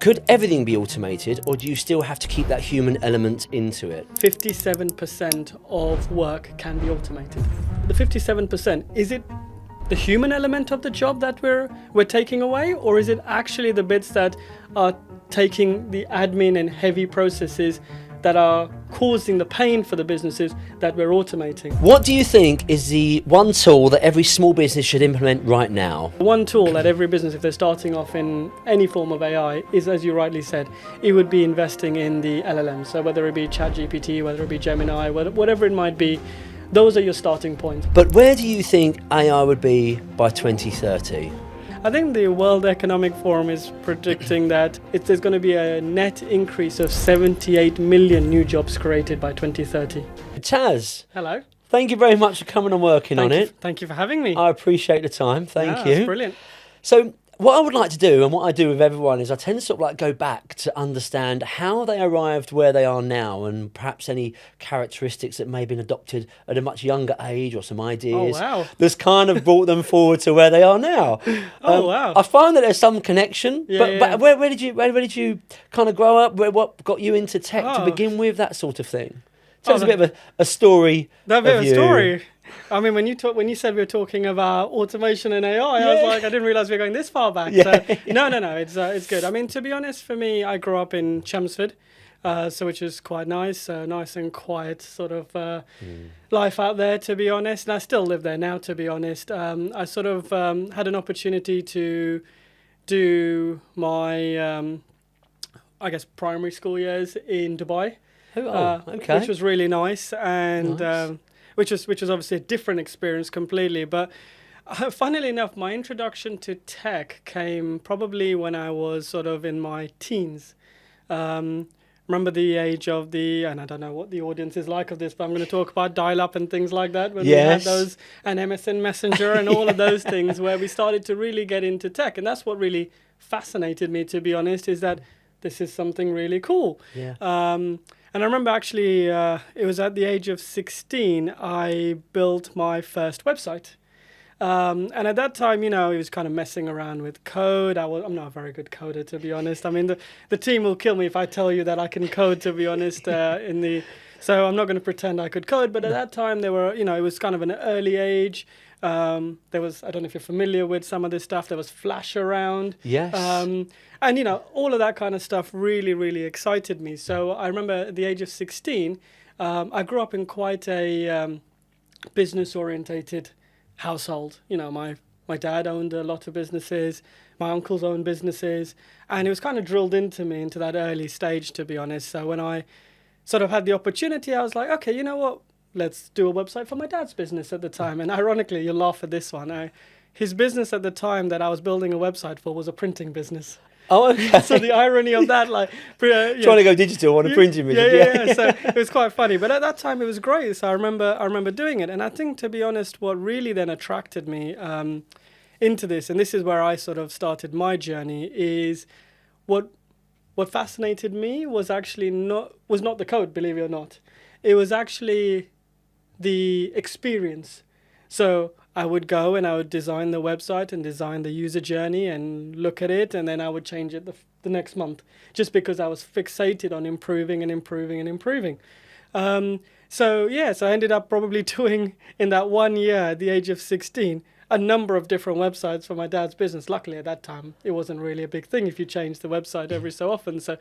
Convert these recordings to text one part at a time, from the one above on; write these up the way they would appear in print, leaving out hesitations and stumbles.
Could everything be automated, or do you still have to keep that human element into it? 57% of work can be automated. The 57%, is it the human element of the job that we're taking away, or is it actually the bits that are taking the admin and heavy processes that are causing the pain for the businesses that we're automating? What do you think is the one tool that every small business should implement right now? One tool that every business, if they're starting off in any form of AI, is, as you rightly said, it would be investing in the LLM. So whether it be ChatGPT, whether it be Gemini, whatever it might be, those are your starting points. But where do you think AI would be by 2030? I think the World Economic Forum is predicting that there's going to be a net increase of 78 million new jobs created by 2030. Taz, Hello. thank you very much for coming and working on it. Thank you for having me. I appreciate the time. Thank you. That's brilliant. So what I would like to do, and what I do with everyone, is I tend to sort of like go back to understand how they arrived where they are now, and perhaps any characteristics that may have been adopted at a much younger age, or some ideas that's kind of brought them forward to where they are now. Wow. I find that there's some connection, Yeah, but where did you kind of grow up? What got you into tech to begin with, that sort of thing? Tell us a bit of a story. That bit of a you. story. I mean, when you said we were talking about automation and AI, I was like, I didn't realize we were going this far back. Yeah. So, no, it's good. I mean, to be honest, for me, I grew up in Chelmsford, which is quite nice, nice and quiet sort of life out there, to be honest. And I still live there now, to be honest. I sort of had an opportunity to do my, I guess, primary school years in Dubai. Okay. Which was really nice, and which was obviously a different experience completely. But funnily enough, my introduction to tech came probably when I was sort of in my teens. Remember the age of and I don't know what the audience is like of this, but I'm going to talk about dial-up and things like that, when we had those, and MSN Messenger and all of those things, where we started to really get into tech. And that's what really fascinated me, to be honest, is that this is something really cool. Yeah. And I remember actually, it was at the age of 16, I built my first website. And at that time, it was kind of messing around with code. I'm not a very good coder, to be honest. I mean, the team will kill me if I tell you that I can code, to be honest, so I'm not going to pretend I could code. But at that time, it was kind of an early age. There was, I don't know if you're familiar with some of this stuff, there was Flash around. Yes. And, all of that kind of stuff really, really excited me. So I remember at the age of 16, I grew up in quite a business-orientated household. My dad owned a lot of businesses, my uncles owned businesses, and it was kind of drilled into me into that early stage, to be honest. So when I sort of had the opportunity, I was like, okay, you know what? Let's do a website for my dad's business at the time. And ironically, you'll laugh at this one. His business at the time that I was building a website for was a printing business. Oh, okay. So the irony of that, trying to go digital on a printing machine. Yeah. So it was quite funny, but at that time it was great. So I remember doing it, and I think, to be honest, what really then attracted me into this, and this is where I sort of started my journey, is what fascinated me was actually not the code, believe it or not. It was actually the experience. So I would go and I would design the website and design the user journey and look at it, and then I would change it the next month, just because I was fixated on improving and improving and improving. So I ended up probably doing, in that 1 year at the age of 16, a number of different websites for my dad's business. Luckily, at that time, it wasn't really a big thing if you changed the website every so often. So,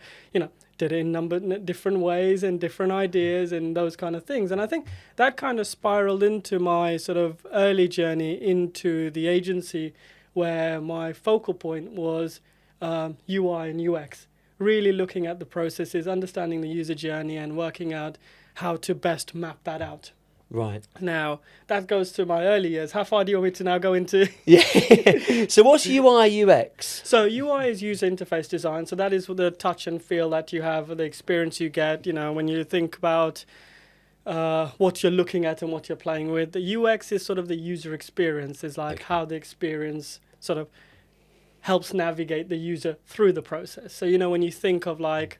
did it in different ways and different ideas and those kind of things. And I think that kind of spiraled into my sort of early journey into the agency, where my focal point was UI and UX, really looking at the processes, understanding the user journey, and working out how to best map that out. Right. Now, that goes to my early years. How far do you want me to now go into? Yeah. So what's UI, UX? So UI is user interface design. So that is the touch and feel that you have, the experience you get, when you think about what you're looking at and what you're playing with. The UX is sort of the user experience, is like how the experience sort of helps navigate the user through the process. So, when you think of like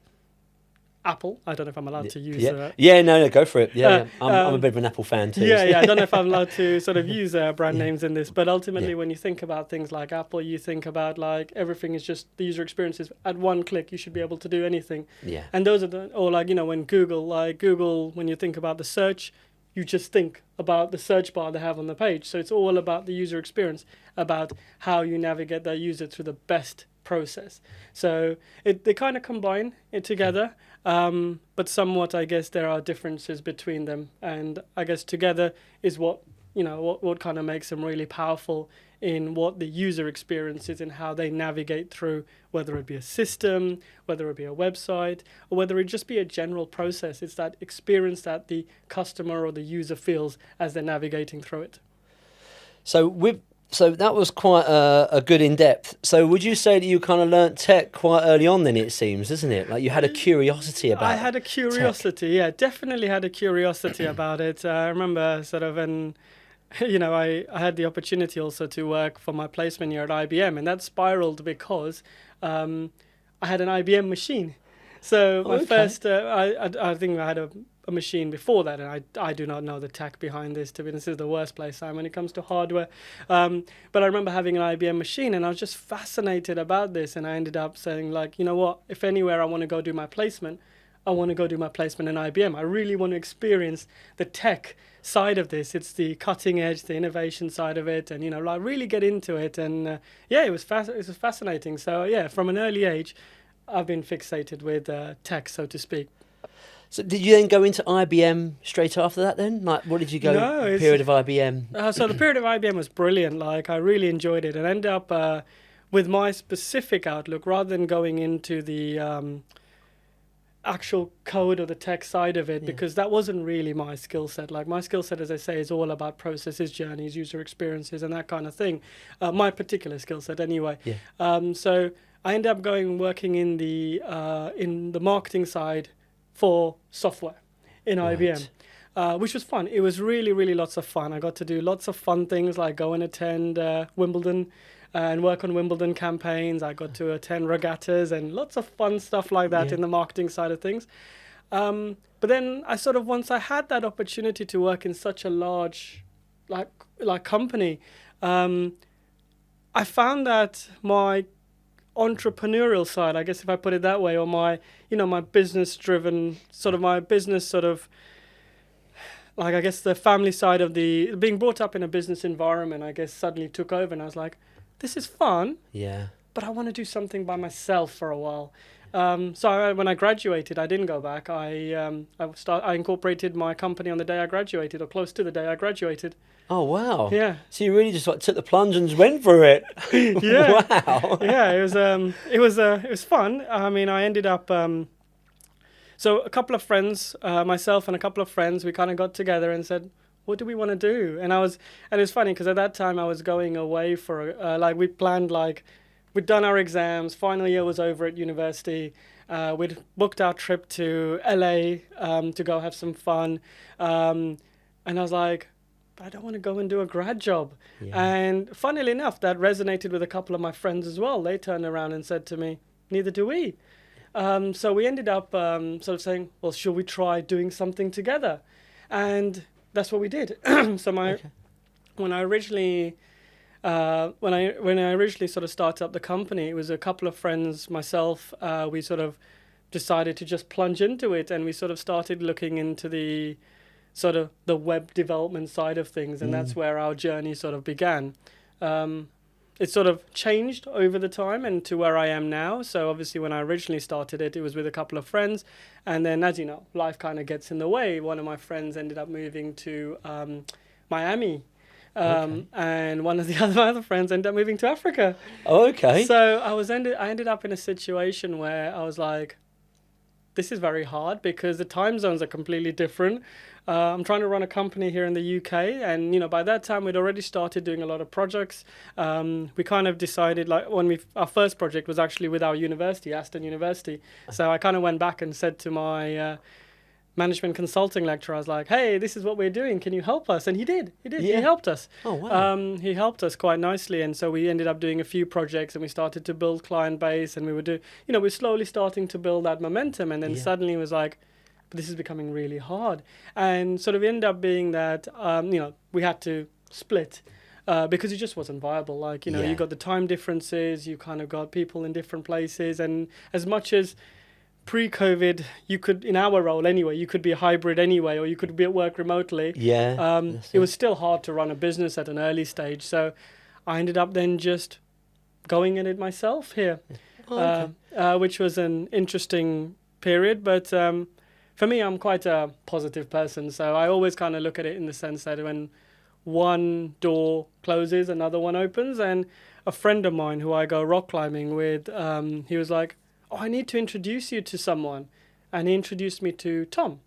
Apple. I don't know if I'm allowed to use. No, go for it. I'm a bit of an Apple fan too. I don't know if I'm allowed to sort of use brand names in this, but ultimately, when you think about things like Apple, you think about like everything is just the user experience is at one click. You should be able to do anything. Yeah. And those are or like when Google, when you think about the search, you just think about the search bar they have on the page. So it's all about the user experience, about how you navigate that user through the best process. So they kind of combine it together. But somewhat, I guess, there are differences between them, and I guess together is what kind of makes them really powerful in what the user experience is and how they navigate through, whether it be a system, whether it be a website, or whether it just be a general process. It's that experience that the customer or the user feels as they're navigating through it. So that was quite a good in-depth. So would you say that you kind of learnt tech quite early on then, it seems, isn't it? Like you had a curiosity about it. I had a curiosity, tech. Yeah, definitely had a curiosity about it. I remember sort of I had the opportunity also to work for my placement year at IBM, and that spiraled because I had an IBM machine. So my first, I think I had a machine before that, and I do not know the tech behind this. To be honest, this is the worst place I'm when it comes to hardware. But I remember having an IBM machine, and I was just fascinated about this. And I ended up saying, like, you know what? If anywhere I want to go do my placement, I want to go do my placement in IBM. I really want to experience the tech side of this. It's the cutting edge, the innovation side of it, and like really get into it. And it was fascinating. So from an early age, I've been fixated with tech, so to speak. So did you then go into IBM straight after that then? Like, what did you go, the period of IBM? So the period of IBM was brilliant. Like, I really enjoyed it and ended up with my specific outlook, rather than going into the actual code or the tech side of it, because that wasn't really my skill set. Like, my skill set, as I say, is all about processes, journeys, user experiences, and that kind of thing. My particular skill set anyway. Yeah. So I ended up working in the marketing side for software in IBM, which was fun. It was really, really lots of fun. I got to do lots of fun things like go and attend Wimbledon and work on Wimbledon campaigns. I got to attend regattas and lots of fun stuff like that in the marketing side of things. But then I sort of, once I had that opportunity to work in such a large like company, I found that my entrepreneurial side, I guess if I put it that way, or my business driven like, I guess the family side of the being brought up in a business environment, I guess suddenly took over, and I was like, this is fun, but I want to do something by myself for a while. So when I graduated, I didn't go back. I incorporated my company on the day I graduated, or close to the day I graduated. Oh wow! Yeah. So you really just took the plunge and went for it. Yeah. Wow. Yeah, it was fun. I mean, I ended up. So a couple of friends, myself and a couple of friends, we kind of got together and said, what do we want to do? And it was funny because at that time I was going away for we planned, like, we'd done our exams, final year was over at university. We'd booked our trip to LA to go have some fun, and I was like, but I don't want to go and do a grad job. Yeah. And funnily enough, that resonated with a couple of my friends as well. They turned around and said to me, neither do we. So we ended up sort of saying, well, should we try doing something together? And that's what we did. So when I originally sort of started up the company, it was a couple of friends, myself, we sort of decided to just plunge into it, and we sort of started looking into the sort of the web development side of things, and that's where our journey sort of began. It sort of changed over the time and to where I am now. So obviously when I originally started it, it was with a couple of friends, and then, as you know, life kind of gets in the way. One of my friends ended up moving to Miami, and one of the other friends ended up moving to Africa. Oh, okay. So I ended up in a situation where I was like, this is very hard because the time zones are completely different. I'm trying to run a company here in the UK, and by that time we'd already started doing a lot of projects. We kind of decided, like, our first project was actually with our university, Aston University. So I kind of went back and said to my management consulting lecturer. I was like, hey, this is what we're doing. Can you help us? And he did. Yeah. He helped us. Oh, wow. He helped us quite nicely. And so we ended up doing a few projects and we started to build client base and we were we're slowly starting to build that momentum. And then suddenly it was like, but this is becoming really hard. And sort of ended up being that, we had to split. Because it just wasn't viable. Like, you got the time differences, you kind of got people in different places. And as much as pre-COVID, you could, in our role anyway, you could be a hybrid anyway, or you could be at work remotely. Yeah. It was still hard to run a business at an early stage. So I ended up then just going at it myself here, which was an interesting period. But for me, I'm quite a positive person. So I always kind of look at it in the sense that when one door closes, another one opens. And a friend of mine who I go rock climbing with, he was like, oh, I need to introduce you to someone. And he introduced me to Tom,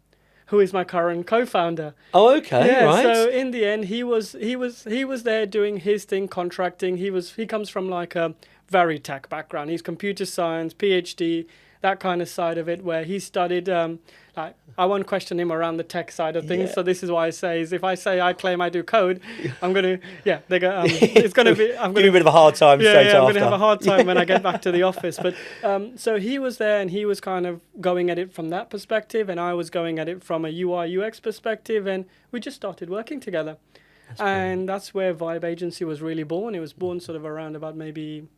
who is my current co-founder. Oh, okay, yeah, right. So in the end, he was there doing his thing, contracting. He comes from like a very tech background. He's computer science, PhD, that kind of side of it, where he studied. I won't question him around the tech side of things. Yeah. So this is why I say is if I say I claim I do code, I'm gonna it's gonna be I'm Give you a bit of a hard time straight after. I'm gonna have a hard time when I get back to the office. But so he was there and he was kind of going at it from that perspective, and I was going at it from a UI UX perspective, and we just started working together. That's where Vibe Agency was really born. It was born sort of around about maybe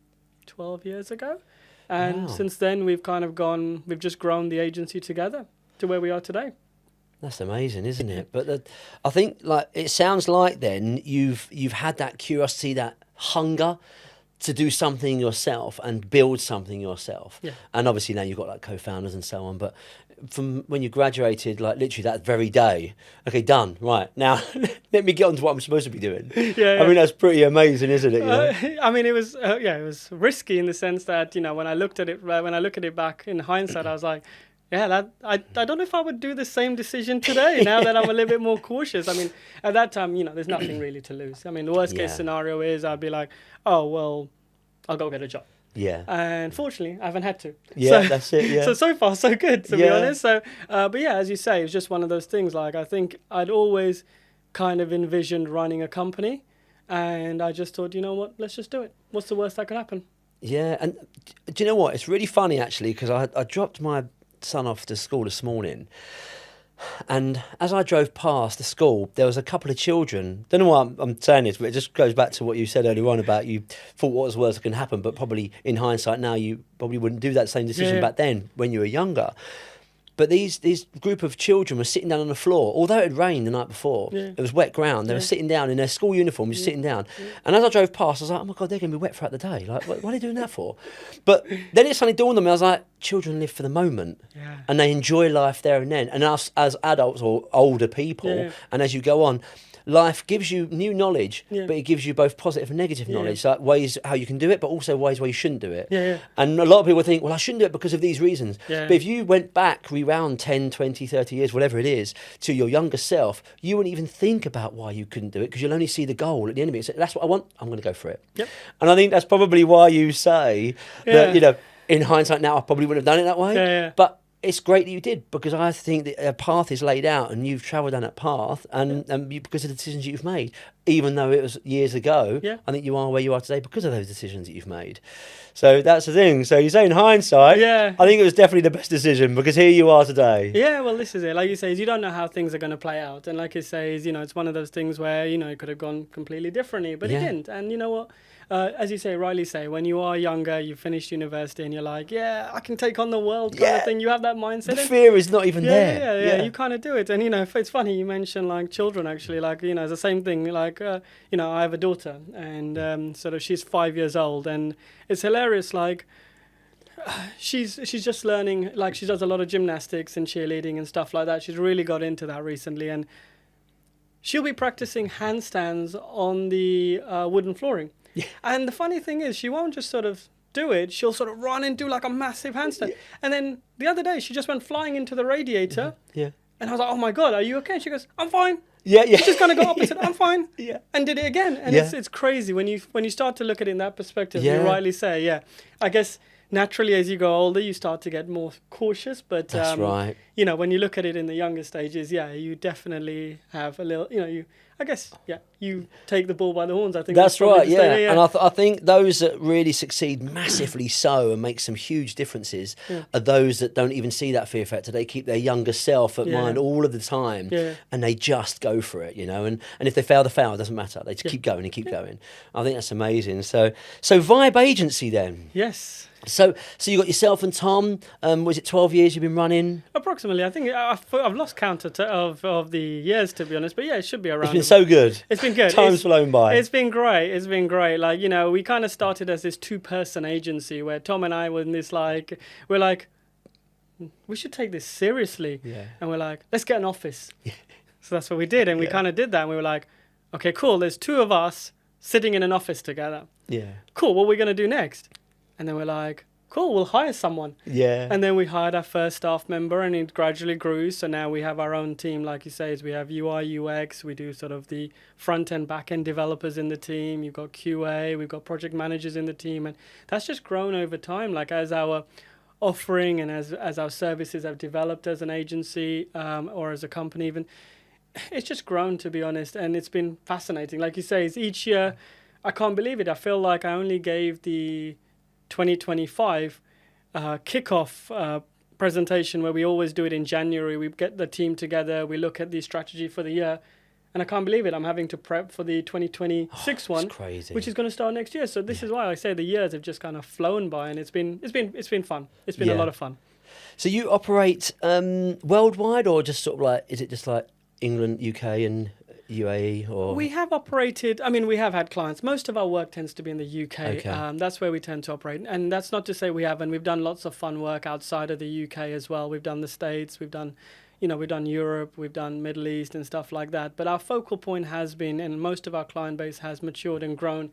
12 years ago. And since then, we've just grown the agency together to where we are today. That's amazing, isn't it? But I think it sounds like then you've had that curiosity, that hunger to do something yourself and build something yourself. Yeah. And obviously now you've got like co-founders and so on. But from when you graduated, like literally that very day, okay, done. Right now, let me get on to what I'm supposed to be doing. Yeah. I mean, that's pretty amazing, isn't it? I mean, it was it was risky in the sense that when I look at it back in hindsight, I was like, yeah, I don't know if I would do the same decision today. Now that I'm a little bit more cautious. I mean, at that time, there's nothing really to lose. I mean, the worst case scenario is I'd be like, oh well, I'll go get a job. Yeah. And fortunately, I haven't had to. Yeah, that's it. Yeah. So far, so good, to be honest. So, but yeah, as you say, it's just one of those things. Like, I think I'd always kind of envisioned running a company, and I just thought, you know what, let's just do it. What's the worst that could happen? Yeah, and do you know what? It's really funny actually because I dropped my son off to school this morning. And as I drove past the school, there was a couple of children. Don't know why I'm saying this, but it just goes back to what you said earlier on about you thought what was worse that can happen, but probably in hindsight now you probably wouldn't do that same decision back then when you were younger. But these group of children were sitting down on the floor. Although it had rained the night before, it was wet ground. They were sitting down in their school uniform, just sitting down. And as I drove past, I was like, oh my God, they're going to be wet throughout the day. Like, what are they doing that for? But then it suddenly dawned on me, I was like, children live for the moment. Yeah. And they enjoy life there and then. And us as adults or older people, and as you go on, life gives you new knowledge, but it gives you both positive and negative knowledge, like ways how you can do it, but also ways where you shouldn't do it. And a lot of people think, well, I shouldn't do it because of these reasons. But if you went back, rewound 10, 20, 30 years, whatever it is, to your younger self, you wouldn't even think about why you couldn't do it because you'll only see the goal at the end of it. So that's what I want. I'm going to go for it. And I think that's probably why you say that, in hindsight now, I probably wouldn't have done it that way. But it's great that you did because I think that a path is laid out and you've travelled down that path and because of the decisions you've made, even though it was years ago, I think you are where you are today because of those decisions that you've made. So that's the thing. So you say in hindsight, I think it was definitely the best decision because here you are today. Yeah, well, this is it. Like you say, you don't know how things are going to play out. And like you say, it's one of those things where, it could have gone completely differently, but it didn't. And you know what? As you say, rightly say, when you are younger, you finished university and you're like, I can take on the world kind of thing. You have that mindset. The fear is not even there. Yeah, you kind of do it. And, it's funny, you mentioned like children actually, like, it's the same thing. Like, I have a daughter and sort of she's 5 years old and it's hilarious. Like, she's just learning, like she does a lot of gymnastics and cheerleading and stuff like that. She's really got into that recently and she'll be practicing handstands on the wooden flooring. And the funny thing is, she won't just sort of do it. She'll sort of run and do like a massive handstand. And then the other day, she just went flying into the radiator. And I was like, oh my God, are you okay? She goes, I'm fine. She's just going to go opposite. I'm fine. And did it again. And it's crazy when you start to look at it in that perspective. You rightly say, I guess naturally, as you go older, you start to get more cautious. But That's right. you know, when you look at it in the younger stages, yeah, you definitely have a little. You know, I guess, yeah, you take the bull by the horns. I think That's probably right, the yeah. statement, And I think those that really succeed massively so and make some huge differences are those that don't even see that fear factor. They keep their younger self at mind all of the time, and they just go for it, you know. And if they fail, they fail. It doesn't matter. They just keep going and keep going. I think that's amazing. So Vibe Agency then. Yes. So you got yourself and Tom. Was it 12 years you've been running? Approximately. I think I've lost count of the years, to be honest. But yeah, it should be around. It's been so good. It's been good. Time's flown by. It's been great. It's been great. Like, you know, we kind of started as this 2-person agency where Tom and I were in this, like, we're like, we should take this seriously. Yeah. And we're like, let's get an office. Yeah. So that's what we did. And we kind of did that. And we were like, okay, cool. There's 2 of us sitting in an office together. Yeah. Cool. What are we going to do next? And then we're like, cool, we'll hire someone. Yeah. And then we hired our first staff member, and it gradually grew. So now we have our own team, like you say, we have UI, UX. We do sort of the front-end, back-end developers in the team. You've got QA. We've got project managers in the team. And that's just grown over time. Like, as our offering and as our services have developed as an agency or as a company even, it's just grown, to be honest. And it's been fascinating. Like you say, it's each year, I can't believe it. I feel like I only gave the 2025 kickoff presentation, where we always do it in January. We get the team together, we look at the strategy for the year, and I can't believe it. I'm having to prep for the 2026 one, crazy. which is going to start next year. So this is why I say the years have just kind of flown by, and it's been fun. It's been a lot of fun. So you operate worldwide, or just sort of like, is it just like England, UK, and UAE? Or we have operated, I mean, we have had clients. Most of our work tends to be in the UK. Okay. That's where we tend to operate. And that's not to say we haven't. We've done lots of fun work outside of the UK as well. We've done the States, we've done Europe, we've done Middle East and stuff like that. But our focal point has been, and most of our client base has matured and grown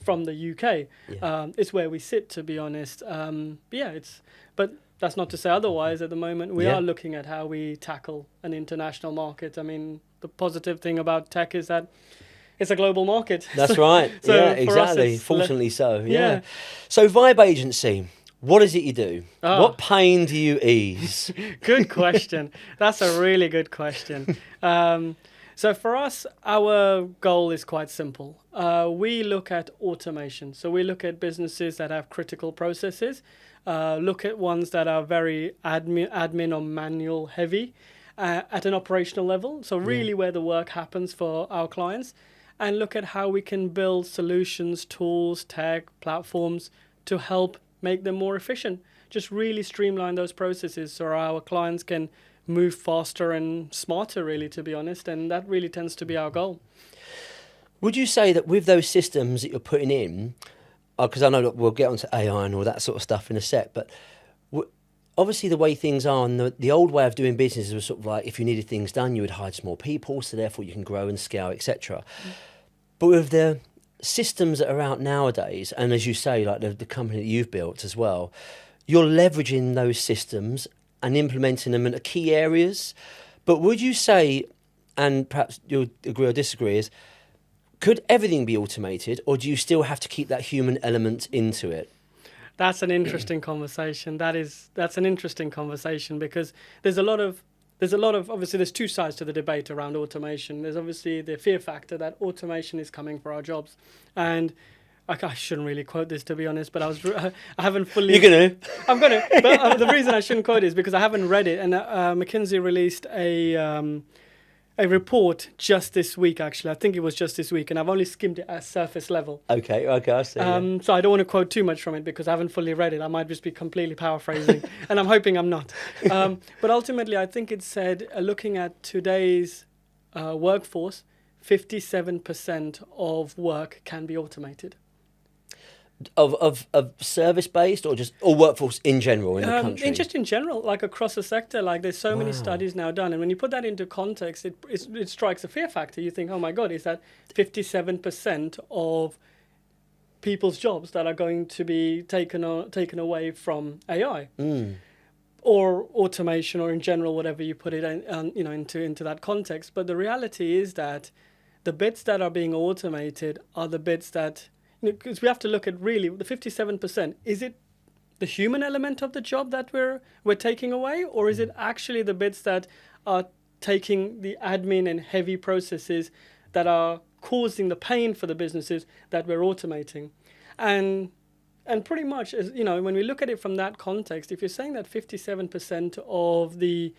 from the UK. Yeah. It's where we sit, to be honest. But that's not to say otherwise. At the moment, we are looking at how we tackle an international market. I mean, the positive thing about tech is that it's a global market. That's right. So yeah, for us, exactly. it's Fortunately so. Yeah. Yeah. So Vibe Agency, what is it you do? What pain do you ease? Good question. That's a really good question. So for us, our goal is quite simple. We look at automation. So we look at businesses that have critical processes, look at ones that are very admin or manual heavy at an operational level. So really where the work happens for our clients, and look at how we can build solutions, tools, tech, platforms to help make them more efficient. Just really streamline those processes so our clients can move faster and smarter, really, to be honest. And that really tends to be our goal. Would you say that with those systems that you're putting in, because I know that we'll get onto AI and all that sort of stuff in a sec, but obviously the way things are, and the old way of doing business was sort of like, if you needed things done, you would hire small people, so therefore you can grow and scale, etc. But with the systems that are out nowadays, and as you say, like the company that you've built as well, you're leveraging those systems and implementing them in key areas. But would you say, and perhaps you'll agree or disagree, is could everything be automated, or do you still have to keep that human element into it? That's an interesting conversation. That's an interesting conversation, because there's a lot of obviously there's 2 sides to the debate around automation. There's obviously the fear factor that automation is coming for our jobs, and I shouldn't really quote this, to be honest, but I haven't fully. You're gonna. I'm gonna. But the reason I shouldn't quote it is because I haven't read it, and McKinsey released a report just this week. Actually, I think it was just this week, and I've only skimmed it at surface level. Okay, I see. So I don't want to quote too much from it because I haven't fully read it. I might just be completely paraphrasing, and I'm hoping I'm not. But ultimately, I think it said, looking at today's workforce, 57% of work can be automated. Of service based, or just workforce in general in the country? Just in general, like across the sector, like there's so many studies now done, and when you put that into context, it strikes a fear factor. You think, oh my God, is that 57% of people's jobs that are going to be taken away from AI or automation, or in general, whatever you put it in, into that context. But the reality is that the bits that are being automated are the bits that, because we have to look at really the 57%. Is it the human element of the job that we're taking away, or is it actually the bits that are taking the admin and heavy processes that are causing the pain for the businesses that we're automating? And pretty much, as you know, when we look at it from that context, if you're saying that 57% of the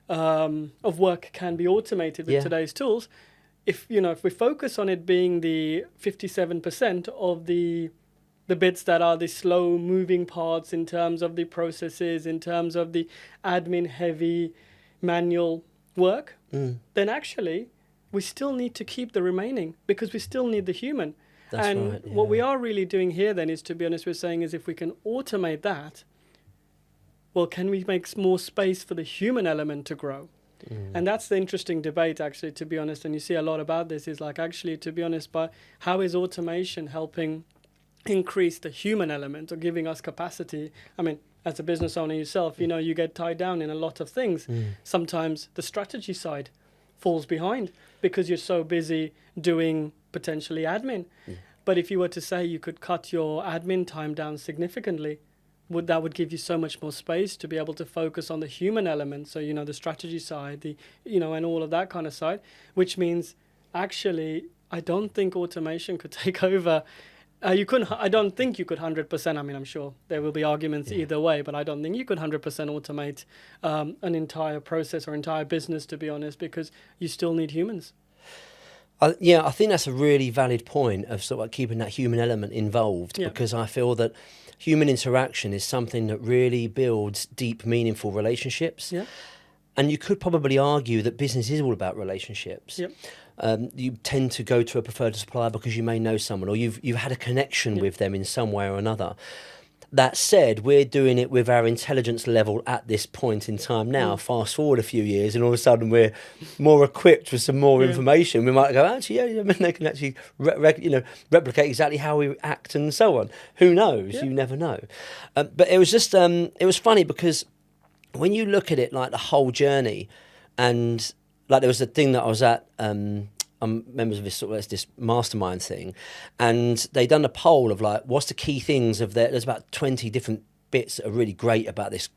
of work can be automated with today's tools, if we focus on it being the 57% of the bits that are the slow moving parts in terms of the processes, in terms of the admin heavy manual work, then actually we still need to keep the remaining, because we still need the human. That's and right, yeah. What we are really doing here then is, to be honest, we're saying is, if we can automate that, well, can we make more space for the human element to grow? And that's the interesting debate, actually, to be honest. And you see a lot about this is like, actually, to be honest, but how is automation helping increase the human element, or giving us capacity? I mean, as a business owner yourself, you get tied down in a lot of things. Sometimes the strategy side falls behind because you're so busy doing potentially admin. But if you were to say you could cut your admin time down significantly, that would give you so much more space to be able to focus on the human element. So, the strategy side, and all of that kind of side, which means actually, I don't think automation could take over. I don't think you could 100%. I mean, I'm sure there will be arguments either way, but I don't think you could 100% automate an entire process or entire business, to be honest, because you still need humans. I think that's a really valid point of sort of like keeping that human element involved, because I feel that human interaction is something that really builds deep, meaningful relationships. Yeah. And you could probably argue that business is all about relationships. Yep. You tend to go to a preferred supplier because you may know someone, or you've had a connection with them in some way or another. That said, we're doing it with our intelligence level at this point in time now. Fast forward a few years, and all of a sudden we're more equipped with some more information. We might go, actually, I mean, they can actually replicate exactly how we act and so on. Who knows? You never know. But it was just, it was funny because when you look at it like the whole journey, and like there was a thing that I was at, I'm members of this mastermind thing, and they done a poll of like, what's the key things of there's about 20 different bits that are really great about this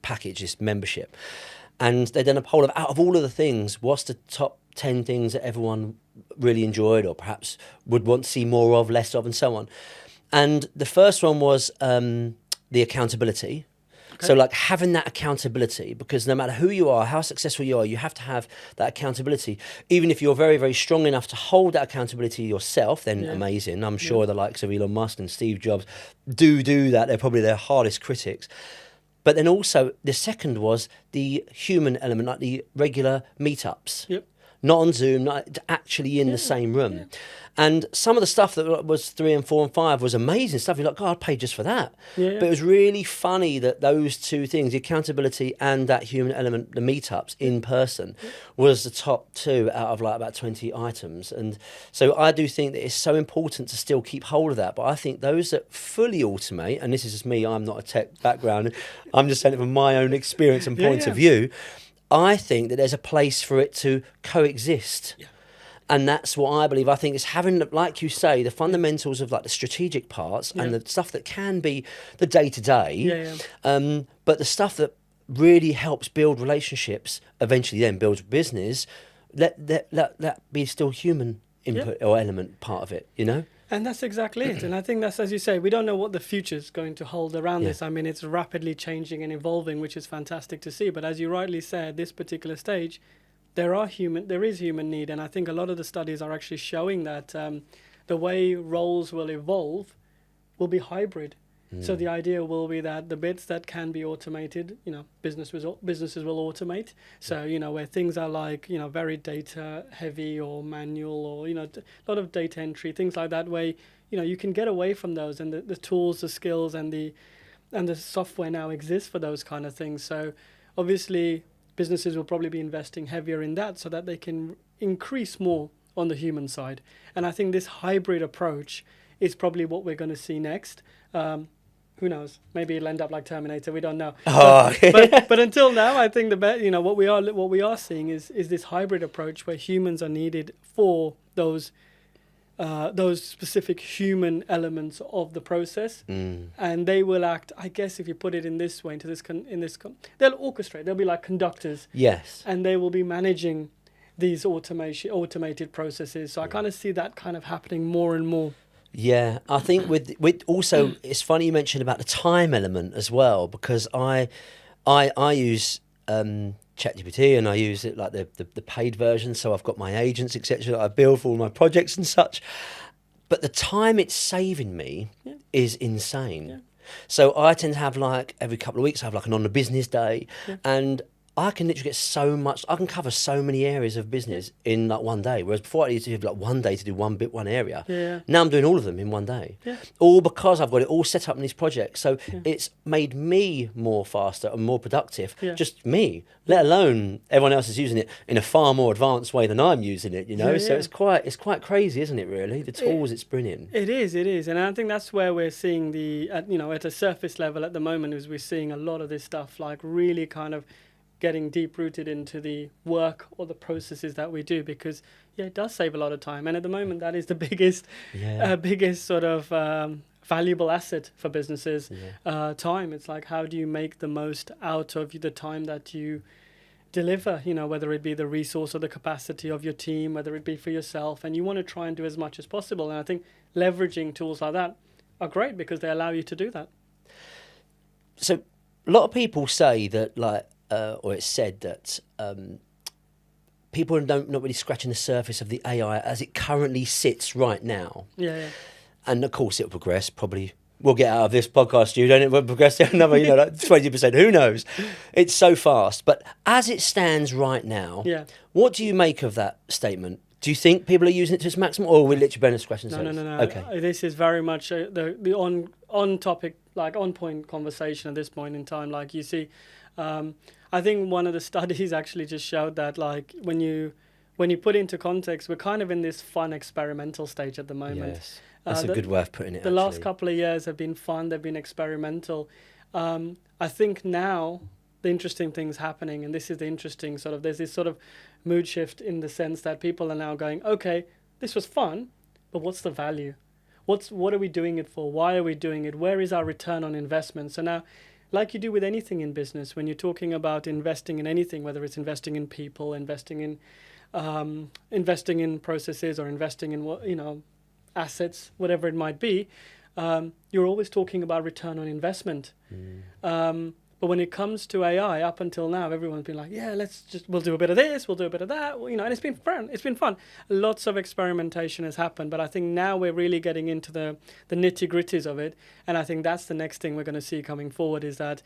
package, this membership. And they done a poll of, out of all of the things, what's the top 10 things that everyone really enjoyed, or perhaps would want to see more of, less of, and so on. And the first one was the accountability. So like having that accountability, because no matter who you are, how successful you are, you have to have that accountability. Even if you're very, very strong enough to hold that accountability yourself, then amazing. I'm sure the likes of Elon Musk and Steve Jobs do that. They're probably their hardest critics. But then also the second was the human element, like the regular meetups. Yep. Not on Zoom, not actually in the same room. Yeah. And some of the stuff that was 3 and 4 and 5 was amazing stuff. You're like, God, I'd pay just for that. Yeah. But it was really funny that those two things, the accountability and that human element, the meetups in person, was the top 2 out of like about 20 items. And so I do think that it's so important to still keep hold of that. But I think those that fully automate, and this is just me, I'm not a tech background, I'm just saying it from my own experience and point of view, I think that there's a place for it to coexist. Yeah. And that's what I believe. I think it's having, like you say, the fundamentals of like the strategic parts and the stuff that can be the day-to-day, but the stuff that really helps build relationships, eventually then builds business, let that be still human input or element part of it, And that's exactly it. And I think that's, as you say, we don't know what the future's going to hold around this. I mean, it's rapidly changing and evolving, which is fantastic to see. But as you rightly said, at this particular stage, there is human need. And I think a lot of the studies are actually showing that the way roles will evolve will be hybrid. So the idea will be that the bits that can be automated, businesses will automate. So, where things are like, very data heavy or manual or, a lot of data entry, things like that, where, you can get away from those, and the tools, the skills and the software now exists for those kind of things. So obviously businesses will probably be investing heavier in that so that they can increase more on the human side. And I think this hybrid approach is probably what we're going to see next. Who knows? Maybe it'll end up like Terminator. We don't know. But until now, I think what we are seeing is this hybrid approach where humans are needed for those those specific human elements of the process, and they will act. I guess if you put it in this way, they'll orchestrate. They'll be like conductors. Yes. And they will be managing these automated processes. So I kind of see that kind of happening more and more. Yeah, I think with also, it's funny you mentioned about the time element as well, because I use ChatGPT, and I use it like the paid version, so I've got my agents, etc., that I bill for all my projects and such. But the time it's saving me is insane. Yeah. So I tend to have, like, every couple of weeks I have like an on the business day, and I can literally get so much. I can cover so many areas of business in like one day. Whereas before I used to have like one day to do one bit, one area. Yeah. Now I'm doing all of them in one day. Yeah. All because I've got it all set up in these projects. So it's made me more faster and more productive. Yeah. Just me, let alone everyone else is using it in a far more advanced way than I'm using it. You know, so it's quite crazy, isn't it? Really, the tools it's bringing. It is, and I think that's where we're seeing at a surface level at the moment, is we're seeing a lot of this stuff like really kind of getting deep rooted into the work or the processes that we do, because it does save a lot of time, and at the moment that is the biggest sort of valuable asset for businesses. Time. It's like, how do you make the most out of the time that you deliver, whether it be the resource or the capacity of your team, whether it be for yourself, and you want to try and do as much as possible. And I think leveraging tools like that are great because they allow you to do that. So a lot of people say that, like, or it's said that people are not really scratching the surface of the AI as it currently sits right now. Yeah. And of course it'll progress. Probably we'll get out of this podcast studio and it will progress to another, like 20%. Who knows? It's so fast. But as it stands right now, what do you make of that statement? Do you think people are using it to its maximum, or are we literally barely scratching the surface? No. Okay. This is very much the on topic, like on point conversation at this point in time. Like you see, I think one of the studies actually just showed that, like, when you put into context, we're kind of in this fun experimental stage at the moment. Yes, that's a good way of putting it. The last couple of years have been fun. They've been experimental. I think now the interesting thing's happening, and this is the interesting sort of, there's this sort of mood shift in the sense that people are now going, okay, this was fun, but what's the value? What are we doing it for? Why are we doing it? Where is our return on investment? So now, like you do with anything in business, when you're talking about investing in anything, whether it's investing in people, investing in processes, or investing in assets, whatever it might be, you're always talking about return on investment. But when it comes to AI, up until now, everyone's been like, we'll do a bit of this, we'll do a bit of that, and it's been fun. It's been fun. Lots of experimentation has happened, but I think now we're really getting into the nitty-gritties of it, and I think that's the next thing we're going to see coming forward, is that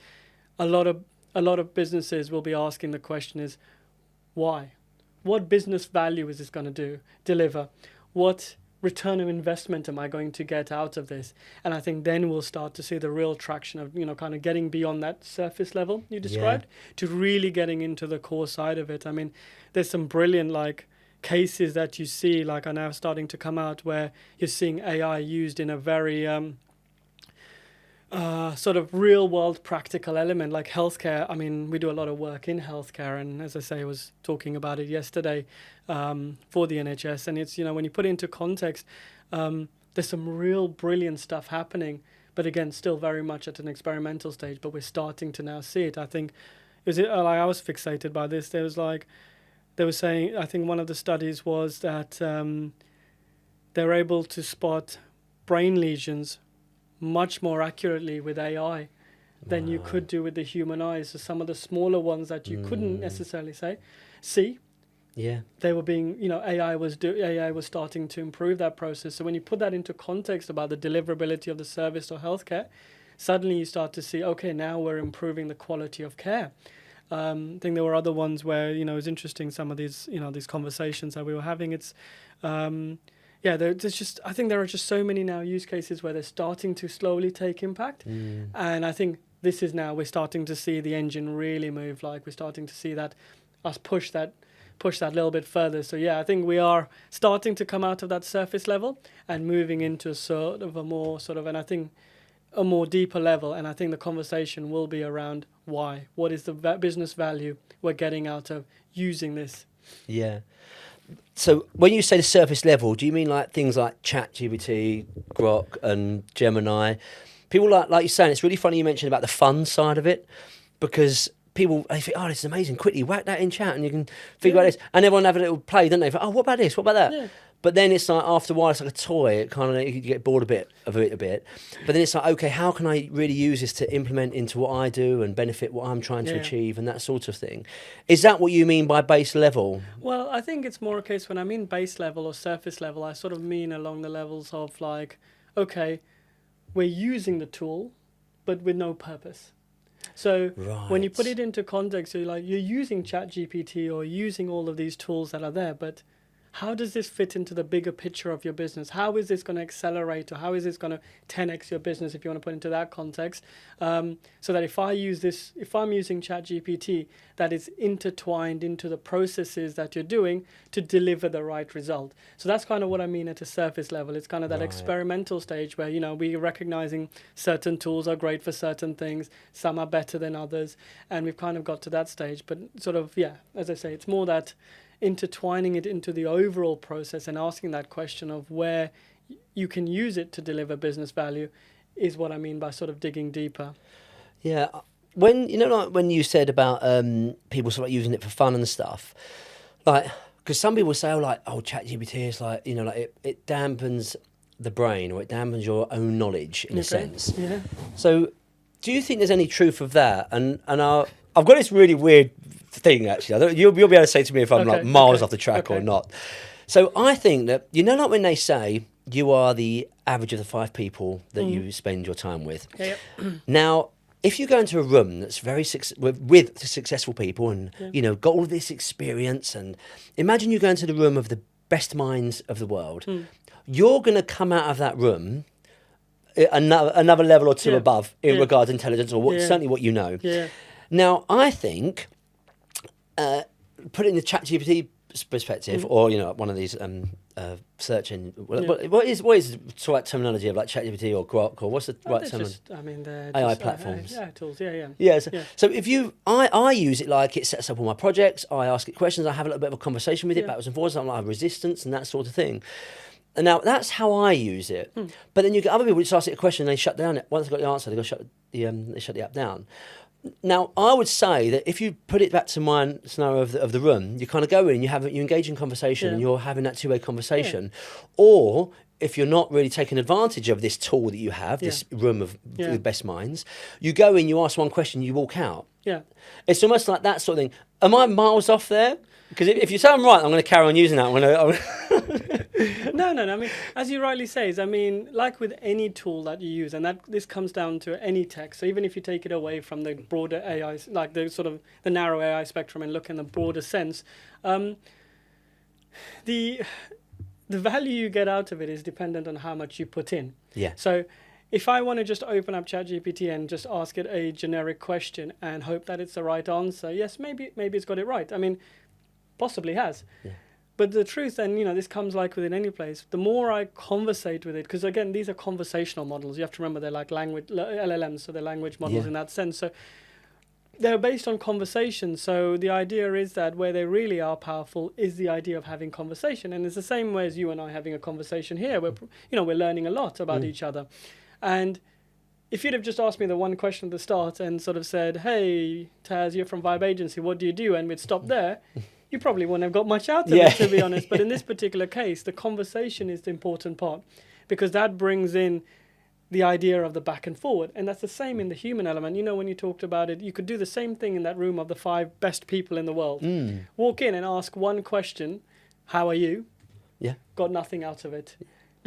a lot of businesses will be asking the question is, why? What business value is this going to deliver? What return of investment am I going to get out of this? And I think then we'll start to see the real traction of, kind of getting beyond that surface level you described to really getting into the core side of it. I mean, there's some brilliant, like, cases that you see, like, are now starting to come out where you're seeing AI used in a very sort of real world practical element, like healthcare. I mean, we do a lot of work in healthcare, and as I say, I was talking about it yesterday for the NHS, and it's, when you put it into context, there's some real brilliant stuff happening, but again, still very much at an experimental stage, but we're starting to now see it. I think, I was fixated by this. They were saying, I think one of the studies was that they're able to spot brain lesions much more accurately with AI than you could do with the human eyes. So some of the smaller ones that you couldn't necessarily see, they were being, AI was starting to improve that process. So when you put that into context about the deliverability of the service or healthcare, suddenly you start to see, okay, now we're improving the quality of care. I think there were other ones where, it was interesting, some of these, these conversations that we were having. It's, there's just, I think there are just so many now use cases where they're starting to slowly take impact. And I think this is now, we're starting to see the engine really move, like we're starting to see that, us push that little bit further. So I think we are starting to come out of that surface level and moving into sort of a more sort of, and I think a more deeper level. And I think the conversation will be around why. What is the business value we're getting out of using this? Yeah. So when you say the surface level, do you mean like things like ChatGPT, Grok, and Gemini? People like you're saying, it's really funny you mentioned about the fun side of it, because people, they think, oh, this is amazing, quickly whack that in chat and you can figure out this. And everyone have a little play, don't they? Oh, what about this? What about that? Yeah. But then it's like, after a while, it's like a toy. It kind of, you get bored a bit. But then it's like, okay, how can I really use this to implement into what I do and benefit what I'm trying to achieve and that sort of thing? Is that what you mean by base level? Well, I think it's more a case when I mean base level or surface level, I sort of mean along the levels of like, okay, we're using the tool, but with no purpose. So when you put it into context, you're using ChatGPT or using all of these tools that are there, but how does this fit into the bigger picture of your business? How is this going to accelerate, or how is this going to 10x your business, if you want to put it into that context? So that if I'm using ChatGPT, that is intertwined into the processes that you're doing to deliver the right result. So that's kind of what I mean at a surface level. It's kind of that experimental stage where, we're recognizing certain tools are great for certain things, some are better than others, and we've kind of got to that stage. But sort of, as I say, it's more that intertwining it into the overall process and asking that question of where you can use it to deliver business value is what I mean by sort of digging deeper. Yeah. When when you said about people sort of using it for fun and stuff, like, because some people say, ChatGPT is like, it dampens the brain, or it dampens your own knowledge in a sense. Yeah. So do you think there's any truth of that? And I've got this really weird thing, actually. You'll be able to say to me if I'm like miles off the track or not. So I think that, like when they say you are the average of the 5 people that you spend your time with. Yep. Now, if you go into a room that's with successful people and, got all of this experience, and imagine you go into the room of the best minds of the world, you're going to come out of that room another level or two above in regards to intelligence, or certainly what you know. Yeah. Now, I think, put it in the ChatGPT perspective, or one of these search engine. What is the right terminology of like ChatGPT or Grok, or what's the right terminology? They're AI just, platforms. tools. So if I use it, like, it sets up all my projects. I ask it questions. I have a little bit of a conversation with it, backwards and forwards. I'm like resistance and that sort of thing. And now that's how I use it. But then you get other people who just ask it a question and they shut down it. Once they've got the answer, they shut the app down. Now, I would say that if you put it back to my scenario of the room, you kind of go in, you engage in conversation, and you're having that two-way conversation. Or if you're not really taking advantage of this tool that you have, this room of the best minds, you go in, you ask one question, you walk out. Yeah. It's almost like that sort of thing. Am I miles off there? Because if you say I'm right, I'm going to carry on using that. No. I mean, as you rightly say, like with any tool that you use, and this comes down to any tech. So even if you take it away from the broader AI, like the sort of the narrow AI spectrum, and look in the broader sense, the value you get out of it is dependent on how much you put in. Yeah. So if I want to just open up ChatGPT and just ask it a generic question and hope that it's the right answer, yes, maybe it's got it right. I mean, possibly has. Yeah. But the truth, and this comes like within any place, the more I conversate with it, because again, these are conversational models. You have to remember they're like language LLMs, so they're language models in that sense. So they're based on conversation. So the idea is that where they really are powerful is the idea of having conversation. And it's the same way as you and I having a conversation here, where we're learning a lot about each other. And if you'd have just asked me the one question at the start and sort of said, "Hey, Taz, you're from Vibe Agency, what do you do?" and we'd stop there, you probably wouldn't have got much out of it, to be honest. But in this particular case, the conversation is the important part, because that brings in the idea of the back and forward. And that's the same in the human element. When you talked about it, you could do the same thing in that room of the 5 best people in the world. Walk in and ask one question, "How are you?" Yeah. Got nothing out of it.